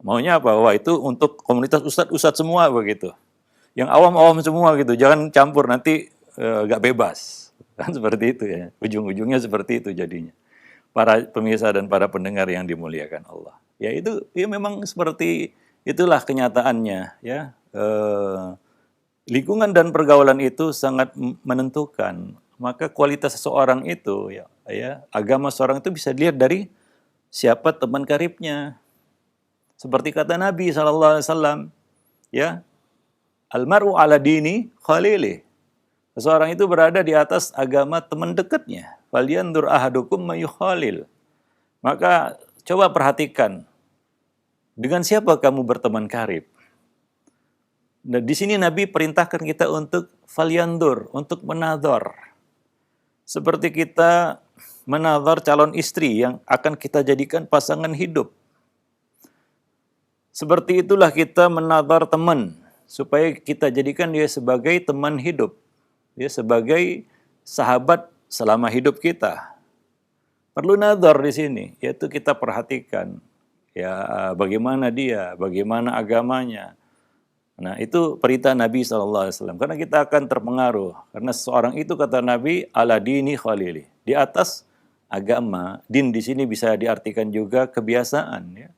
S1: maunya apa? Wah itu untuk komunitas ustadz semua begitu. Yang awam-awam semua gitu, jangan campur nanti nggak bebas. Kan seperti itu ya. Ujung-ujungnya seperti itu jadinya. Para pemirsa dan para pendengar yang dimuliakan Allah. Ya itu ya memang seperti itulah kenyataannya ya. Lingkungan dan pergaulan itu sangat menentukan. Maka kualitas seseorang itu ya, agama seseorang itu bisa dilihat dari siapa teman karibnya. Seperti kata Nabi SAW, ya, almaru ala dini khalili. Seseorang itu berada di atas agama teman dekatnya. Falyandur ahadukum mayukhalil. Maka coba perhatikan, dengan siapa kamu berteman karib? Nah, di sini Nabi perintahkan kita untuk falyandur, untuk menadhar. Seperti kita menadhar calon istri yang akan kita jadikan pasangan hidup. Seperti itulah kita menadhar teman, supaya kita jadikan dia sebagai teman hidup, dia sebagai sahabat selama hidup kita. Perlu nadhar di sini, yaitu kita perhatikan ya bagaimana dia, bagaimana agamanya. Nah, itu perintah Nabi SAW. Karena kita akan terpengaruh. Karena seorang itu kata Nabi, ala dini khalili. Di atas agama, din di sini bisa diartikan juga kebiasaan, ya.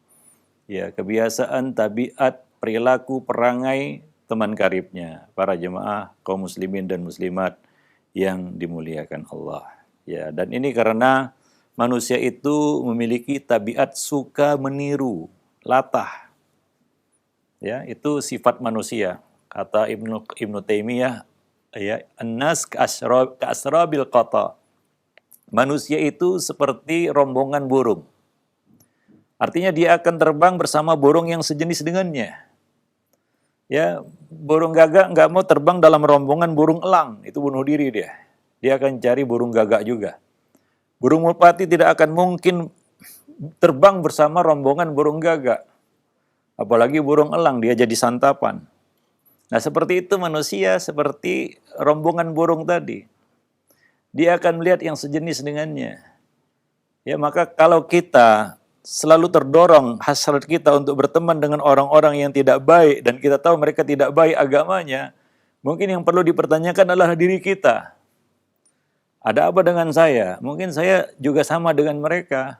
S1: Ya, kebiasaan, tabiat, perilaku, perangai teman karibnya, para jemaah kaum muslimin dan muslimat yang dimuliakan Allah. Ya, dan ini karena manusia itu memiliki tabiat suka meniru, latah. Ya, itu sifat manusia. Kata Ibnu Taimiyah, ya, an-nas ka'asrabil qata. manusia itu seperti rombongan burung. Artinya dia akan terbang bersama burung yang sejenis dengannya. Ya, burung gagak nggak mau terbang dalam rombongan burung elang, itu bunuh diri dia. Dia akan cari burung gagak juga. Burung merpati tidak akan mungkin terbang bersama rombongan burung gagak. Apalagi burung elang, dia jadi santapan. Nah, seperti itu manusia, seperti rombongan burung tadi. Dia akan melihat yang sejenis dengannya. Ya, maka kalau kita selalu terdorong hasrat kita untuk berteman dengan orang-orang yang tidak baik dan kita tahu mereka tidak baik agamanya, mungkin yang perlu dipertanyakan adalah diri kita. Ada apa dengan saya? Mungkin saya juga sama dengan mereka.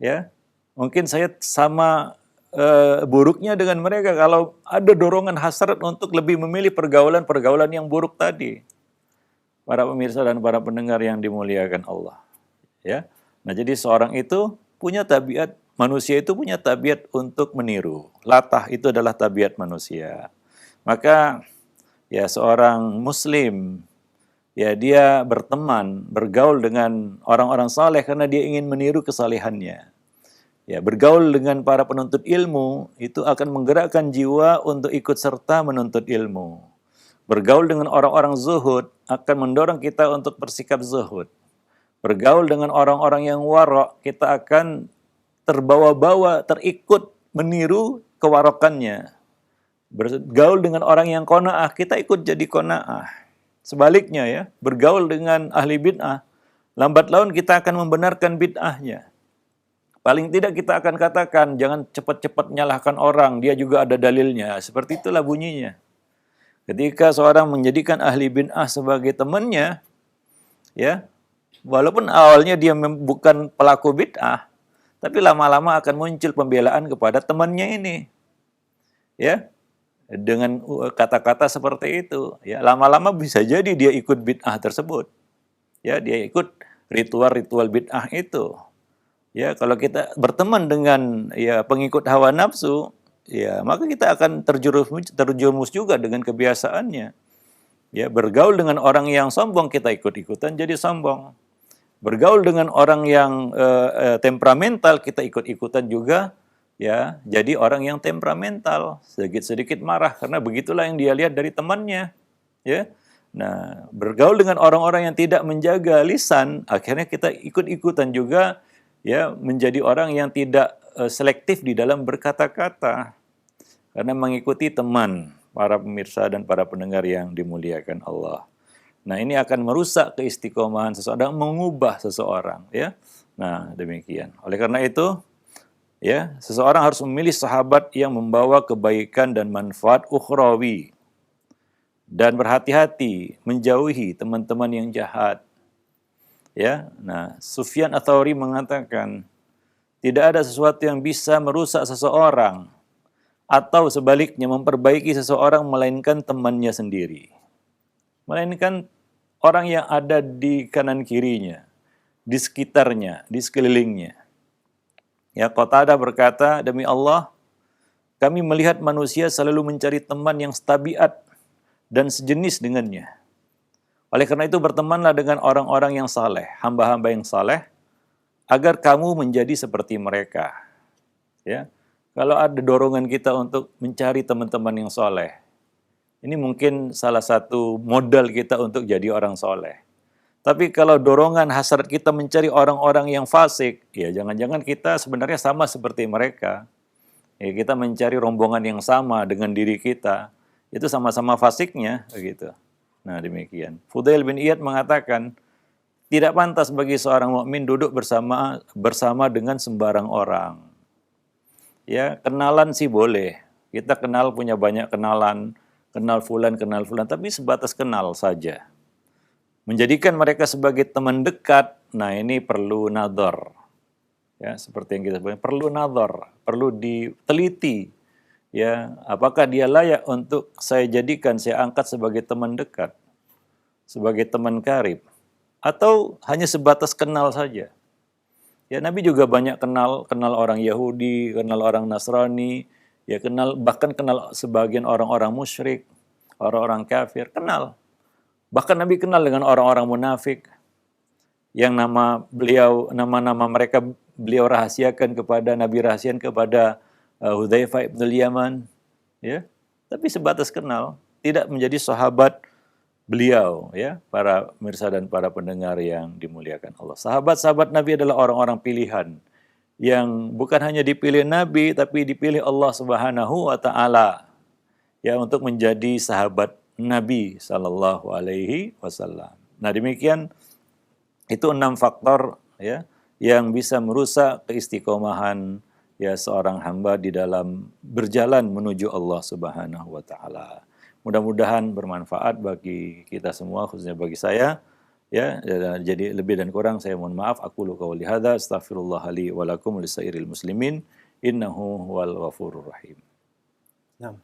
S1: Ya, mungkin saya sama buruknya dengan mereka kalau ada dorongan hasrat untuk lebih memilih pergaulan-pergaulan yang buruk tadi. Para pemirsa dan para pendengar yang dimuliakan Allah. Ya, nah jadi seorang itu punya tabiat, manusia itu punya tabiat untuk meniru. Latah itu adalah tabiat manusia. Maka ya seorang muslim, ya dia berteman, bergaul dengan orang-orang saleh karena dia ingin meniru kesalehannya. Ya, bergaul dengan para penuntut ilmu itu akan menggerakkan jiwa untuk ikut serta menuntut ilmu. Bergaul dengan orang-orang zuhud akan mendorong kita untuk bersikap zuhud. Bergaul dengan orang-orang yang warok, kita akan terbawa-bawa, terikut meniru kewarokannya. Bergaul dengan orang yang qanaah, kita ikut jadi qanaah. Sebaliknya ya, bergaul dengan ahli bid'ah, lambat laun kita akan membenarkan bid'ahnya. Paling tidak kita akan katakan, jangan cepat-cepat menyalahkan orang, dia juga ada dalilnya. Seperti itulah bunyinya. Ketika seorang menjadikan ahli bid'ah sebagai temannya, ya, walaupun awalnya dia bukan pelaku bid'ah, tapi lama-lama akan muncul pembelaan kepada temannya ini. Ya, dengan kata-kata seperti itu, ya, lama-lama bisa jadi dia ikut bid'ah tersebut. Ya, dia ikut ritual-ritual bid'ah itu. Ya, kalau kita berteman dengan ya pengikut hawa nafsu, ya, maka kita akan terjerumus juga dengan kebiasaannya. Ya, bergaul dengan orang yang sombong, kita ikut-ikutan jadi sombong. Bergaul dengan orang yang temperamental, kita ikut-ikutan juga ya jadi orang yang temperamental, sedikit-sedikit marah karena begitulah yang dia lihat dari temannya, ya. Nah, bergaul dengan orang-orang yang tidak menjaga lisan, akhirnya kita ikut-ikutan juga ya menjadi orang yang tidak selektif di dalam berkata-kata karena mengikuti teman. Para pemirsa dan para pendengar yang dimuliakan Allah. Nah, ini akan merusak keistiqomahan seseorang, mengubah seseorang, ya. Nah, demikian. Oleh karena itu, ya, seseorang harus memilih sahabat yang membawa kebaikan dan manfaat ukhrawi. Dan berhati-hati menjauhi teman-teman yang jahat. Ya. Nah, Sufyan Ats-Tsauri mengatakan, tidak ada sesuatu yang bisa merusak seseorang atau sebaliknya memperbaiki seseorang melainkan temannya sendiri. Melainkan orang yang ada di kanan kirinya, di sekitarnya, di sekelilingnya. Ya, Qatadah berkata, demi Allah, kami melihat manusia selalu mencari teman yang setabiat dan sejenis dengannya. Oleh karena itu bertemanlah dengan orang-orang yang saleh, hamba-hamba yang saleh, agar kamu menjadi seperti mereka. Ya, kalau ada dorongan kita untuk mencari teman-teman yang saleh, ini mungkin salah satu modal kita untuk jadi orang soleh. Tapi kalau dorongan hasrat kita mencari orang-orang yang fasik, ya jangan-jangan kita sebenarnya sama seperti mereka. Ya, kita mencari rombongan yang sama dengan diri kita, itu sama-sama fasiknya, begitu. Nah, demikian. Fudail bin Iyad mengatakan, tidak pantas bagi seorang mukmin duduk bersama dengan sembarang orang. Ya, kenalan sih boleh. Kita kenal, punya banyak kenalan, kenal fulan, tapi sebatas kenal saja. Menjadikan mereka sebagai teman dekat, nah ini perlu nadhar. Ya, seperti yang kita sebutkan, perlu nadhar, perlu diteliti. Ya, apakah dia layak untuk saya jadikan, saya angkat sebagai teman dekat, sebagai teman karib, atau hanya sebatas kenal saja. Ya, Nabi juga banyak kenal orang Yahudi, kenal orang Nasrani, ya bahkan kenal sebagian orang-orang musyrik, orang-orang kafir, kenal. Bahkan Nabi kenal dengan orang-orang munafik. yang nama-nama mereka beliau rahasiakan kepada Nabi, rahasian kepada Hudzaifah ibn Yaman, ya. Tapi sebatas kenal, tidak menjadi sahabat beliau, ya, para pemirsa dan para pendengar yang dimuliakan Allah. Sahabat-sahabat Nabi adalah orang-orang pilihan yang bukan hanya dipilih Nabi, tapi dipilih Allah Subhanahu wa taala, ya, untuk menjadi sahabat Nabi sallallahu alaihi wasallam. Nah, demikian itu 6 faktor, ya, yang bisa merusak keistiqomahan, ya, seorang hamba di dalam berjalan menuju Allah Subhanahu wa taala. Mudah-mudahan bermanfaat bagi kita semua, khususnya bagi saya, ya. Jadi lebih dan kurang saya mohon maaf. Aqulu qouli hadza astaghfirullah li wa lakum lisairil muslimin innahu huwal ghafurur rahim.
S2: Nah,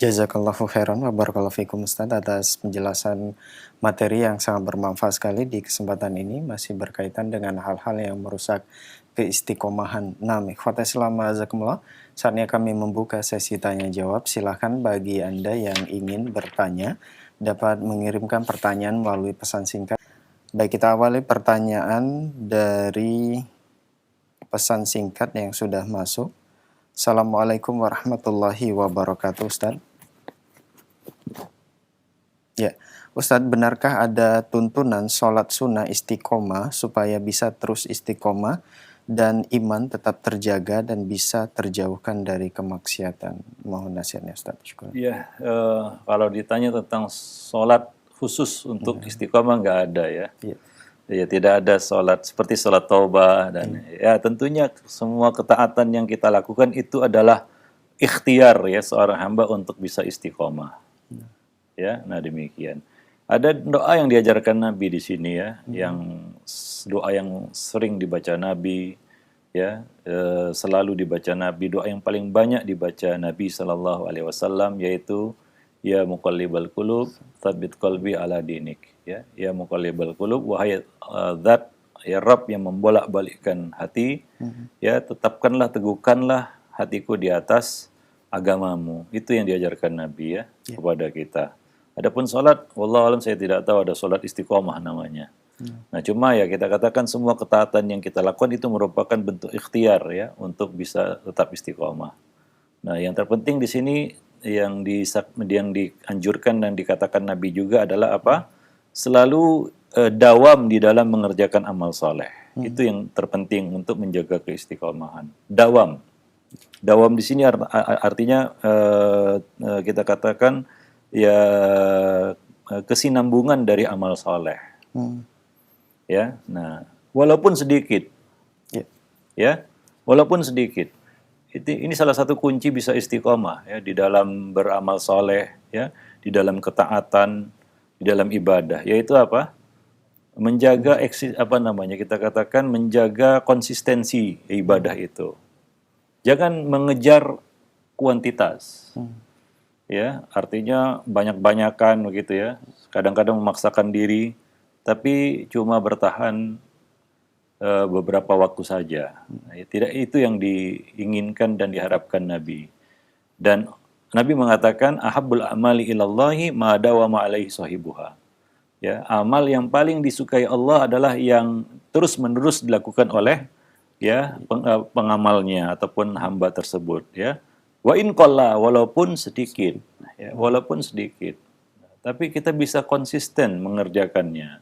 S2: jazakallahu khairan wa barakallahu fikum Ustaz atas penjelasan materi yang sangat bermanfaat sekali di kesempatan ini, masih berkaitan dengan hal-hal yang merusak keistiqomahan. Nah, ikhwata Islam azakumullah, saatnya kami membuka sesi tanya jawab. Silahkan bagi Anda yang ingin bertanya dapat mengirimkan pertanyaan melalui pesan singkat. Baik, kita awali pertanyaan dari pesan singkat yang sudah masuk. Assalamualaikum warahmatullahi wabarakatuh, Ustaz. Ya, Ustadz, benarkah ada tuntunan sholat sunnah istiqomah supaya bisa terus istiqomah dan iman tetap terjaga dan bisa terjauhkan dari kemaksiatan? Mohon nasihatnya, Ustadz. Syukur.
S1: Ya, kalau ditanya tentang sholat khusus untuk istiqomah nggak ada, ya. Ya, tidak ada sholat seperti sholat taubah dan ya tentunya semua ketaatan yang kita lakukan itu adalah ikhtiar, ya, seorang hamba untuk bisa istiqomah. Ya, nah demikian. Ada doa yang diajarkan Nabi di sini, ya, yang doa yang sering dibaca Nabi, ya, selalu dibaca Nabi. Doa yang paling banyak dibaca Nabi Shallallahu Alaihi Wasallam yaitu ya muqallibal qulub, tsabbit qalbi ala dinik. Ya muqallibal qulub, wahai zat, ya Rabb yang membolak-balikkan hati, ya tetapkanlah, teguhkanlah hatiku di atas agamamu. Itu yang diajarkan Nabi, ya, kepada kita. Adapun sholat, wallahu alam saya tidak tahu ada sholat istiqomah namanya. Nah, cuma ya kita katakan semua ketaatan yang kita lakukan itu merupakan bentuk ikhtiar, ya, untuk bisa tetap istiqomah. Nah, yang terpenting di sini yang dianjurkan dan dikatakan Nabi juga adalah apa? Selalu dawam di dalam mengerjakan amal soleh. Itu yang terpenting untuk menjaga keistiqomahan. Dawam. Dawam di sini artinya kita katakan ya kesinambungan dari amal soleh. Ya, nah walaupun sedikit, ya, walaupun sedikit. Ini salah satu kunci bisa istiqomah, ya, di dalam beramal soleh, ya, di dalam ketaatan, di dalam ibadah, yaitu apa? Menjaga kita katakan menjaga konsistensi ibadah itu. Jangan mengejar kuantitas. Ya, artinya banyak-banyakan begitu, ya. Kadang-kadang memaksakan diri tapi cuma bertahan beberapa waktu saja. Nah, tidak itu yang diinginkan dan diharapkan Nabi. Dan Nabi mengatakan ahabbul amali ilallahi ma dawama alaihi sahibuha. Ya, amal yang paling disukai Allah adalah yang terus-menerus dilakukan oleh, ya, pengamalnya ataupun hamba tersebut, ya. Wa in qalla, walaupun sedikit, ya, walaupun sedikit. Tapi kita bisa konsisten mengerjakannya.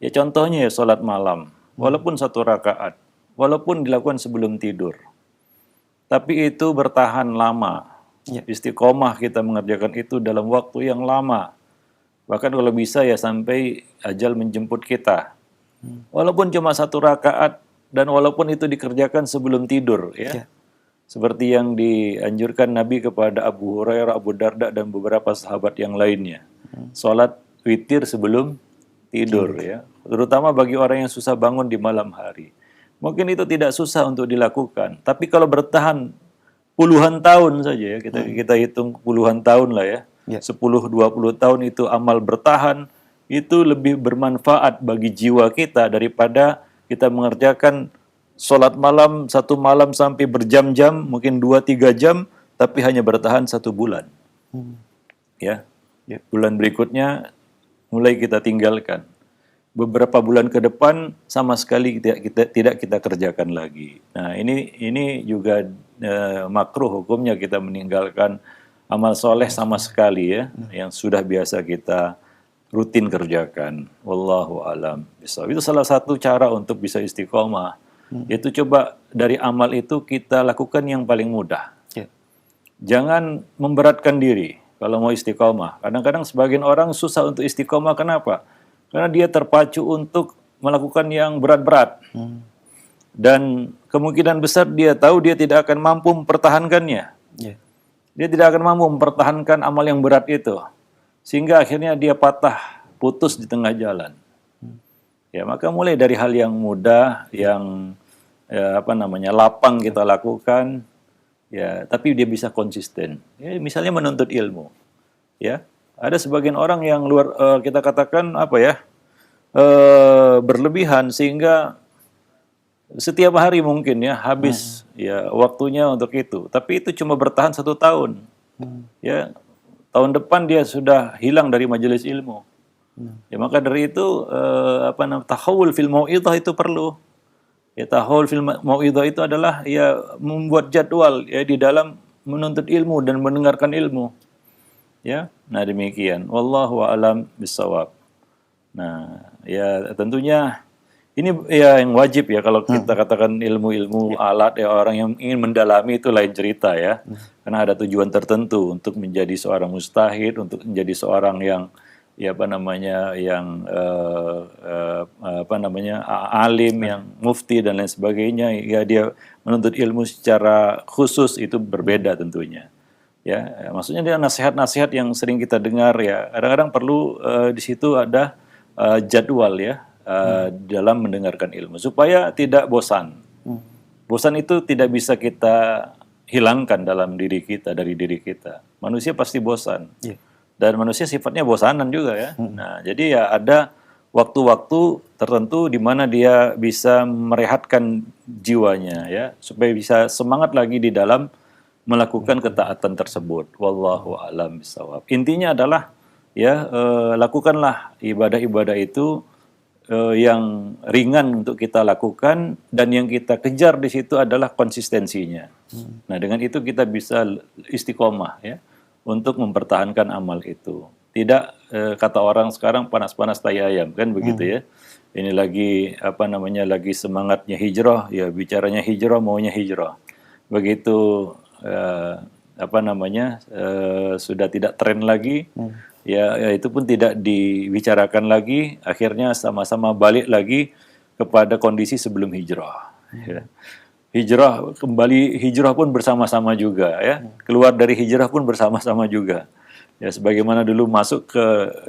S1: Ya, contohnya ya sholat malam, walaupun 1 rakaat, walaupun dilakukan sebelum tidur. Tapi itu bertahan lama. Istiqomah kita mengerjakan itu dalam waktu yang lama. Bahkan kalau bisa ya sampai ajal menjemput kita. Walaupun cuma 1 rakaat dan walaupun itu dikerjakan sebelum tidur, ya. Seperti yang dianjurkan Nabi kepada Abu Hurairah, Abu Darda dan beberapa sahabat yang lainnya. Sholat witir sebelum tidur, ya. Terutama bagi orang yang susah bangun di malam hari. Mungkin itu tidak susah untuk dilakukan, tapi kalau bertahan puluhan tahun saja, ya, kita hitung puluhan tahun lah, ya. 10-20 tahun itu amal bertahan, itu lebih bermanfaat bagi jiwa kita daripada kita mengerjakan sholat malam 1 malam sampai berjam-jam, mungkin 2-3 jam, tapi hanya bertahan 1 bulan. Ya. Bulan berikutnya mulai kita tinggalkan. beberapa bulan ke depan sama sekali tidak kita kerjakan lagi. Nah, ini juga makruh hukumnya kita meninggalkan amal soleh sama sekali ya, yang sudah biasa kita rutin kerjakan. Wallahu alam bishawab. Itu salah satu cara untuk bisa istiqomah. Itu coba dari amal itu kita lakukan yang paling mudah.
S2: Ya.
S1: Jangan memberatkan diri kalau mau istiqomah. Kadang-kadang sebagian orang susah untuk istiqomah. Kenapa? Karena dia terpacu untuk melakukan yang berat-berat. Dan kemungkinan besar dia tahu dia tidak akan mampu mempertahankannya.
S2: Ya.
S1: Dia tidak akan mampu mempertahankan amal yang berat itu. Sehingga akhirnya dia patah, putus di tengah jalan. Ya, maka mulai dari hal yang mudah, yang lapang kita lakukan, ya, tapi dia bisa konsisten. Ya, misalnya menuntut ilmu. Ya, ada sebagian orang yang kita katakan berlebihan sehingga setiap hari mungkin ya habis ya waktunya untuk itu. Tapi itu cuma bertahan 1 tahun. Ya, tahun depan dia sudah hilang dari majelis ilmu. Ya, maka dari itu tahawul fil mau'idhah itu perlu. Ya, tahawul fil mau'idhah itu adalah ya membuat jadwal ya di dalam menuntut ilmu dan mendengarkan ilmu. Ya, nah demikian. Wallahu a'lam bishawab. Nah, ya tentunya ini ya yang wajib ya kalau kita katakan ilmu-ilmu alat ya, orang yang ingin mendalami itu lain cerita ya. Karena ada tujuan tertentu untuk menjadi seorang mujtahid, untuk menjadi seorang yang alim, yang mufti dan lain sebagainya. Ya, dia menuntut ilmu secara khusus itu berbeda tentunya. Ya, maksudnya dia nasihat-nasihat yang sering kita dengar ya. Kadang-kadang perlu di situ ada jadwal ya dalam mendengarkan ilmu supaya tidak bosan. Bosan itu tidak bisa kita hilangkan dalam diri kita, dari diri kita. Manusia pasti bosan.
S2: Yeah.
S1: Dan manusia sifatnya bosanan juga ya. Nah, jadi ya ada waktu-waktu tertentu di mana dia bisa merehatkan jiwanya ya supaya bisa semangat lagi di dalam melakukan ketaatan tersebut. Wallahu a'lam bishawab. Intinya adalah ya lakukanlah ibadah-ibadah itu yang ringan untuk kita lakukan, dan yang kita kejar di situ adalah konsistensinya. Nah, dengan itu kita bisa istiqomah ya untuk mempertahankan amal itu. Tidak kata orang sekarang panas-panas tai ayam kan begitu ya. Ini lagi lagi semangatnya hijrah ya, bicaranya hijrah, maunya hijrah. Begitu sudah tidak tren lagi. Ya, itu pun tidak dibicarakan lagi, akhirnya sama-sama balik lagi kepada kondisi sebelum hijrah. Ya. Hijrah pun bersama-sama juga ya, keluar dari hijrah pun bersama-sama juga. Ya, sebagaimana dulu masuk ke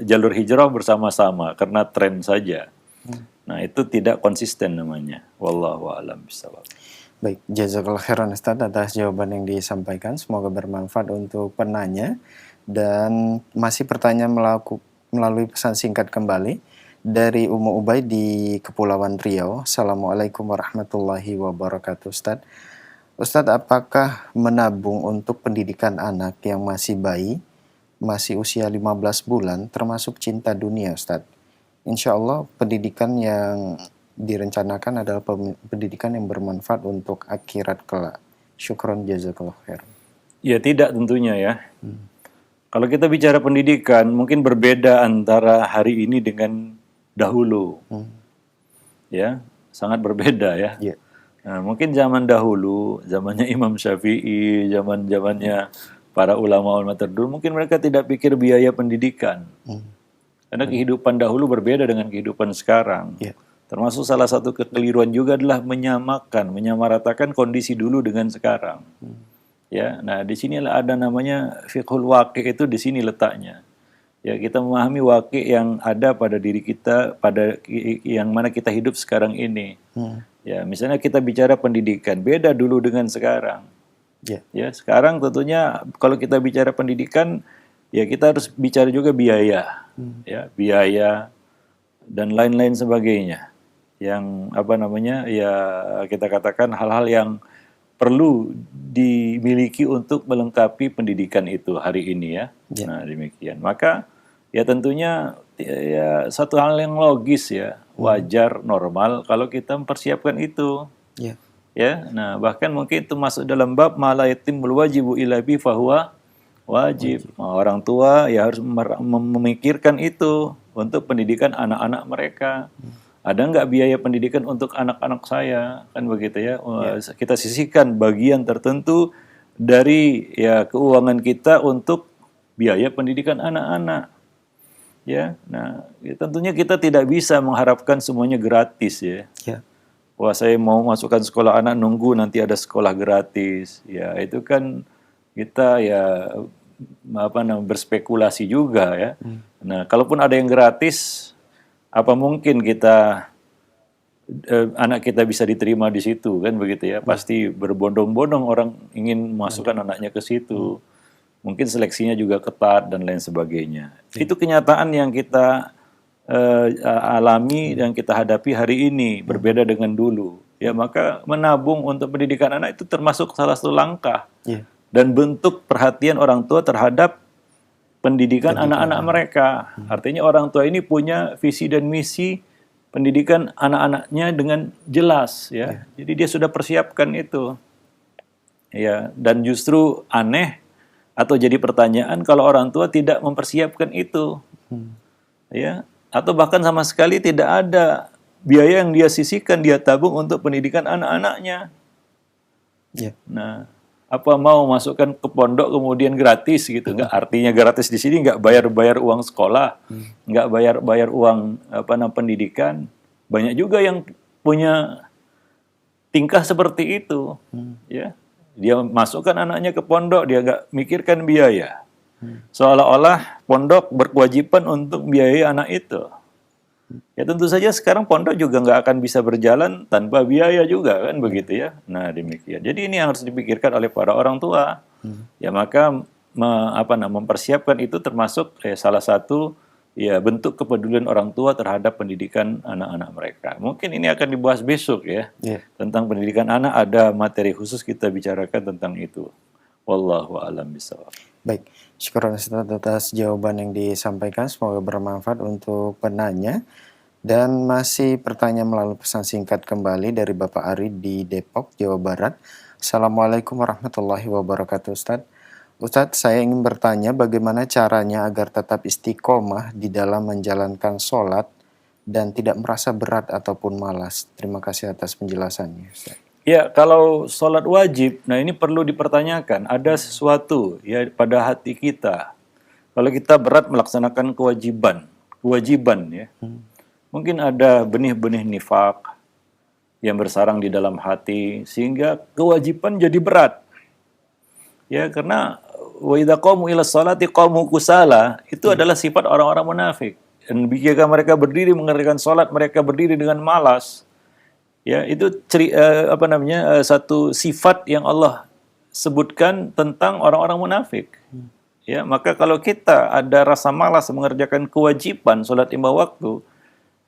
S1: jalur hijrah bersama-sama karena tren saja. Nah, itu tidak konsisten namanya. Wallahu a'lam bishawab.
S2: Baik, jazakallah khairan Ustaz atas jawaban yang disampaikan. Semoga bermanfaat untuk penanya. Dan masih pertanyaan melalui pesan singkat kembali dari Umu Ubay di Kepulauan Riau. Assalamualaikum warahmatullahi wabarakatuh Ustaz. Ustaz, apakah menabung untuk pendidikan anak yang masih bayi, masih usia 15 bulan, termasuk cinta dunia Ustaz? Insya Allah pendidikan yang direncanakan adalah pendidikan yang bermanfaat untuk akhirat kelak. Syukron jazakallah khair.
S1: Ya, tidak tentunya ya. Kalau kita bicara pendidikan, mungkin berbeda antara hari ini dengan dahulu. Ya, sangat berbeda ya.
S2: Yeah.
S1: Nah, mungkin zaman dahulu, zamannya Imam Syafi'i, zamannya para ulama-ulama terdahulu, mungkin mereka tidak pikir biaya pendidikan. Karena kehidupan dahulu berbeda dengan kehidupan sekarang.
S2: Yeah.
S1: Termasuk salah satu kekeliruan juga adalah menyamaratakan kondisi dulu dengan sekarang. Ya, nah di sini ada namanya fiqhul waqi', itu di sini letaknya. Ya, kita memahami waqi' yang ada pada diri kita, pada yang mana kita hidup sekarang ini. Ya, misalnya kita bicara pendidikan, beda dulu dengan sekarang.
S2: Yeah.
S1: Ya, sekarang tentunya kalau kita bicara pendidikan, ya kita harus bicara juga biaya, ya biaya dan lain-lain sebagainya. Yang ya kita katakan hal-hal yang perlu dimiliki untuk melengkapi pendidikan itu hari ini ya.
S2: Yeah.
S1: Nah, demikian. Maka ya tentunya ya satu hal yang logis ya, wajar, normal kalau kita mempersiapkan itu.
S2: Ya.
S1: Ya, nah bahkan mungkin itu masuk dalam bab ma la yatimul wajibu illa bi fahuwa wajib. Nah, orang tua ya harus memikirkan itu untuk pendidikan anak-anak mereka. Ada nggak biaya pendidikan untuk anak-anak saya? Kan begitu ya. Kita sisihkan bagian tertentu dari ya keuangan kita untuk biaya pendidikan anak-anak. Ya, nah ya, tentunya kita tidak bisa mengharapkan semuanya gratis ya.
S2: Ya.
S1: Wah, saya mau masukkan sekolah anak, nunggu nanti ada sekolah gratis. Ya, itu kan kita ya berspekulasi juga ya. Nah, kalaupun ada yang gratis, apa mungkin kita anak kita bisa diterima di situ kan begitu ya? Pasti berbondong-bondong orang ingin masukkan anaknya ke situ. Mungkin seleksinya juga ketat dan lain sebagainya. Itu kenyataan yang kita alami dan kita hadapi hari ini, berbeda dengan dulu. Ya, maka menabung untuk pendidikan anak itu termasuk salah satu langkah dan bentuk perhatian orang tua terhadap pendidikan anak-anak mereka. Artinya orang tua ini punya visi dan misi pendidikan anak-anaknya dengan jelas ya. Jadi dia sudah persiapkan itu. Ya, dan justru aneh atau jadi pertanyaan kalau orang tua tidak mempersiapkan itu. Ya, atau bahkan sama sekali tidak ada biaya yang dia sisihkan, dia tabung untuk pendidikan anak-anaknya. Nah, apa mau masukkan ke pondok kemudian gratis gitu? Enggak, artinya gratis di sini enggak bayar uang sekolah, enggak bayar uang pendidikan. Banyak juga yang punya tingkah seperti itu, ya. Dia masukkan anaknya ke pondok, dia enggak mikirkan biaya. Seolah-olah pondok berkewajiban untuk biayai anak itu. Ya tentu saja sekarang pondok juga nggak akan bisa berjalan tanpa biaya juga kan begitu ya. Nah demikian. Jadi ini yang harus dipikirkan oleh para orang tua. Ya maka mempersiapkan itu termasuk salah satu ya bentuk kepedulian orang tua terhadap pendidikan anak-anak mereka. Mungkin ini akan dibahas besok ya. Tentang pendidikan anak ada materi khusus kita bicarakan tentang itu. Wallahu a'lam bishawab.
S2: Baik, syukur Ustaz atas jawaban yang disampaikan, semoga bermanfaat untuk penanya. Dan masih pertanyaan melalui pesan singkat kembali dari Bapak Ari di Depok, Jawa Barat. Assalamualaikum warahmatullahi wabarakatuh Ustaz. Ustaz, saya ingin bertanya bagaimana caranya agar tetap istiqomah di dalam menjalankan sholat dan tidak merasa berat ataupun malas. Terima kasih atas penjelasannya Ustaz.
S1: Ya, kalau sholat wajib, nah ini perlu dipertanyakan. Ada sesuatu ya pada hati kita. Kalau kita berat melaksanakan kewajiban ya. Mungkin ada benih-benih nifak yang bersarang di dalam hati sehingga kewajiban jadi berat. Ya, karena wa idza qamu ila sholati qamu kusala, itu adalah sifat orang-orang munafik. Dan jika mereka berdiri mengerjakan sholat, mereka berdiri dengan malas. Ya, itu satu sifat yang Allah sebutkan tentang orang-orang munafik. Ya, maka kalau kita ada rasa malas mengerjakan kewajiban sholat 5 waktu,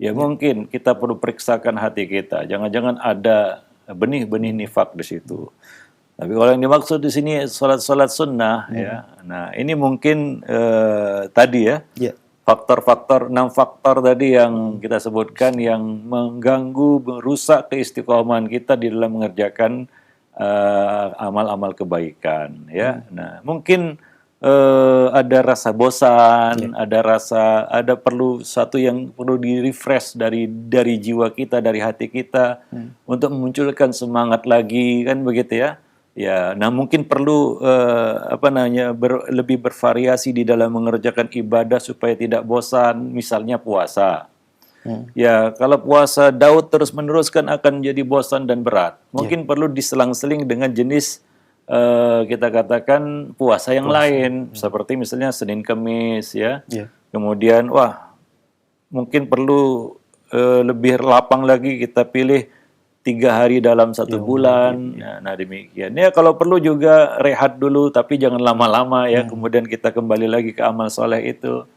S1: ya mungkin kita perlu periksakan hati kita. Jangan-jangan ada benih-benih nifak di situ. Tapi kalau yang dimaksud di sini sholat sunnah, ya, nah ini mungkin tadi ya. Faktor-faktor, 6 faktor tadi yang kita sebutkan yang mengganggu, merusak keistiqomahan kita di dalam mengerjakan amal-amal kebaikan. Ya, nah mungkin ada rasa bosan, ada perlu satu yang perlu di-refresh dari jiwa kita, dari hati kita untuk memunculkan semangat lagi, kan begitu ya. Ya, nah mungkin perlu lebih bervariasi di dalam mengerjakan ibadah supaya tidak bosan, misalnya puasa. Ya, kalau puasa Daud terus meneruskan akan jadi bosan dan berat. Mungkin perlu diselang-seling dengan jenis kita katakan puasa yang lain, seperti misalnya Senin Kemis ya. Kemudian mungkin perlu lebih lapang lagi kita pilih 3 hari dalam 1 bulan. Nah demikian. Ya kalau perlu juga rehat dulu, tapi jangan lama-lama ya. Kemudian kita kembali lagi ke amal soleh itu.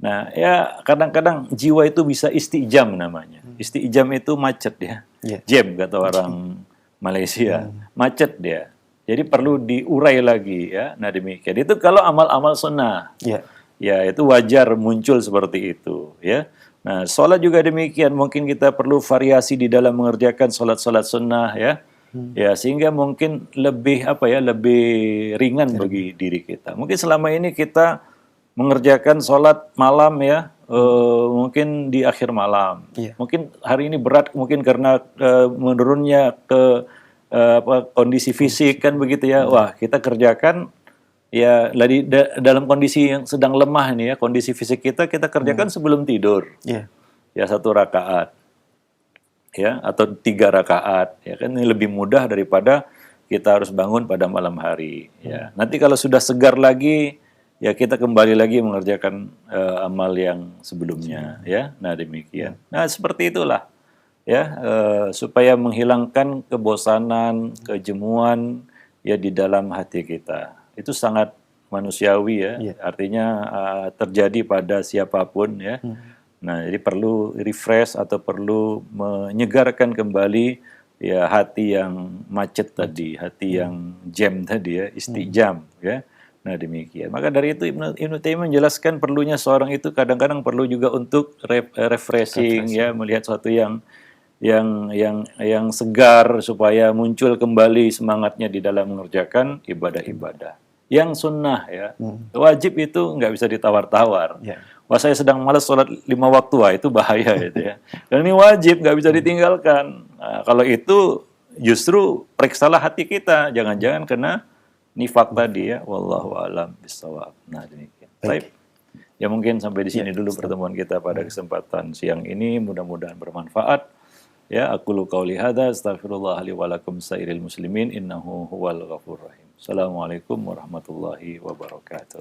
S1: Nah ya kadang-kadang jiwa itu bisa istijam namanya. Istijam itu macet ya. Jam kata orang Malaysia. Macet dia. Jadi perlu diurai lagi ya. Nah demikian. Itu kalau amal-amal sunnah. ya itu wajar muncul seperti itu, ya. Nah, sholat juga demikian. Mungkin kita perlu variasi di dalam mengerjakan sholat-sholat sunnah, ya. Ya, sehingga mungkin lebih apa ya, lebih ringan bagi diri kita. Mungkin selama ini kita mengerjakan sholat malam ya, mungkin di akhir malam.
S2: Iya.
S1: Mungkin hari ini berat, mungkin karena menurunnya ke kondisi fisik kan begitu ya. Wah, kita kerjakan ya dalam kondisi yang sedang lemah ini ya, kondisi fisik kita kerjakan sebelum tidur.
S2: Iya.
S1: Ya 1 rakaat. Ya, atau 3 rakaat, ya kan ini lebih mudah daripada kita harus bangun pada malam hari. Ya, nanti kalau sudah segar lagi, ya kita kembali lagi mengerjakan amal yang sebelumnya, ya. Nah demikian. Nah seperti itulah, ya, supaya menghilangkan kebosanan, kejemuan, ya di dalam hati kita. Itu sangat manusiawi ya, artinya terjadi pada siapapun ya. Nah, jadi perlu refresh atau perlu menyegarkan kembali ya hati yang macet tadi, hati yang jam tadi ya, istijam ya. Nah, demikian. Maka dari itu Ibnu Taimiyah menjelaskan perlunya seorang itu kadang-kadang perlu juga untuk refreshing ya, melihat sesuatu yang segar supaya muncul kembali semangatnya di dalam mengerjakan ibadah-ibadah. Yang sunnah ya, wajib itu nggak bisa ditawar-tawar. Wah saya sedang malas sholat 5 waktu, wah itu bahaya itu ya. Dan ini wajib, nggak bisa ditinggalkan. Nah, kalau itu justru periksalah hati kita, jangan-jangan kena nifak tadi ya. Wallahu a'lam bishawab. Nah demikian. Baik. Ya mungkin sampai di sini dulu pertemuan kita pada kesempatan siang ini. Mudah-mudahan bermanfaat. Ya, aku qauli hadza, astaghfirullah li wa lakum sairil muslimin, innahu huwal ghafurur rahim. Assalamualaikum warahmatullahi wabarakatuh.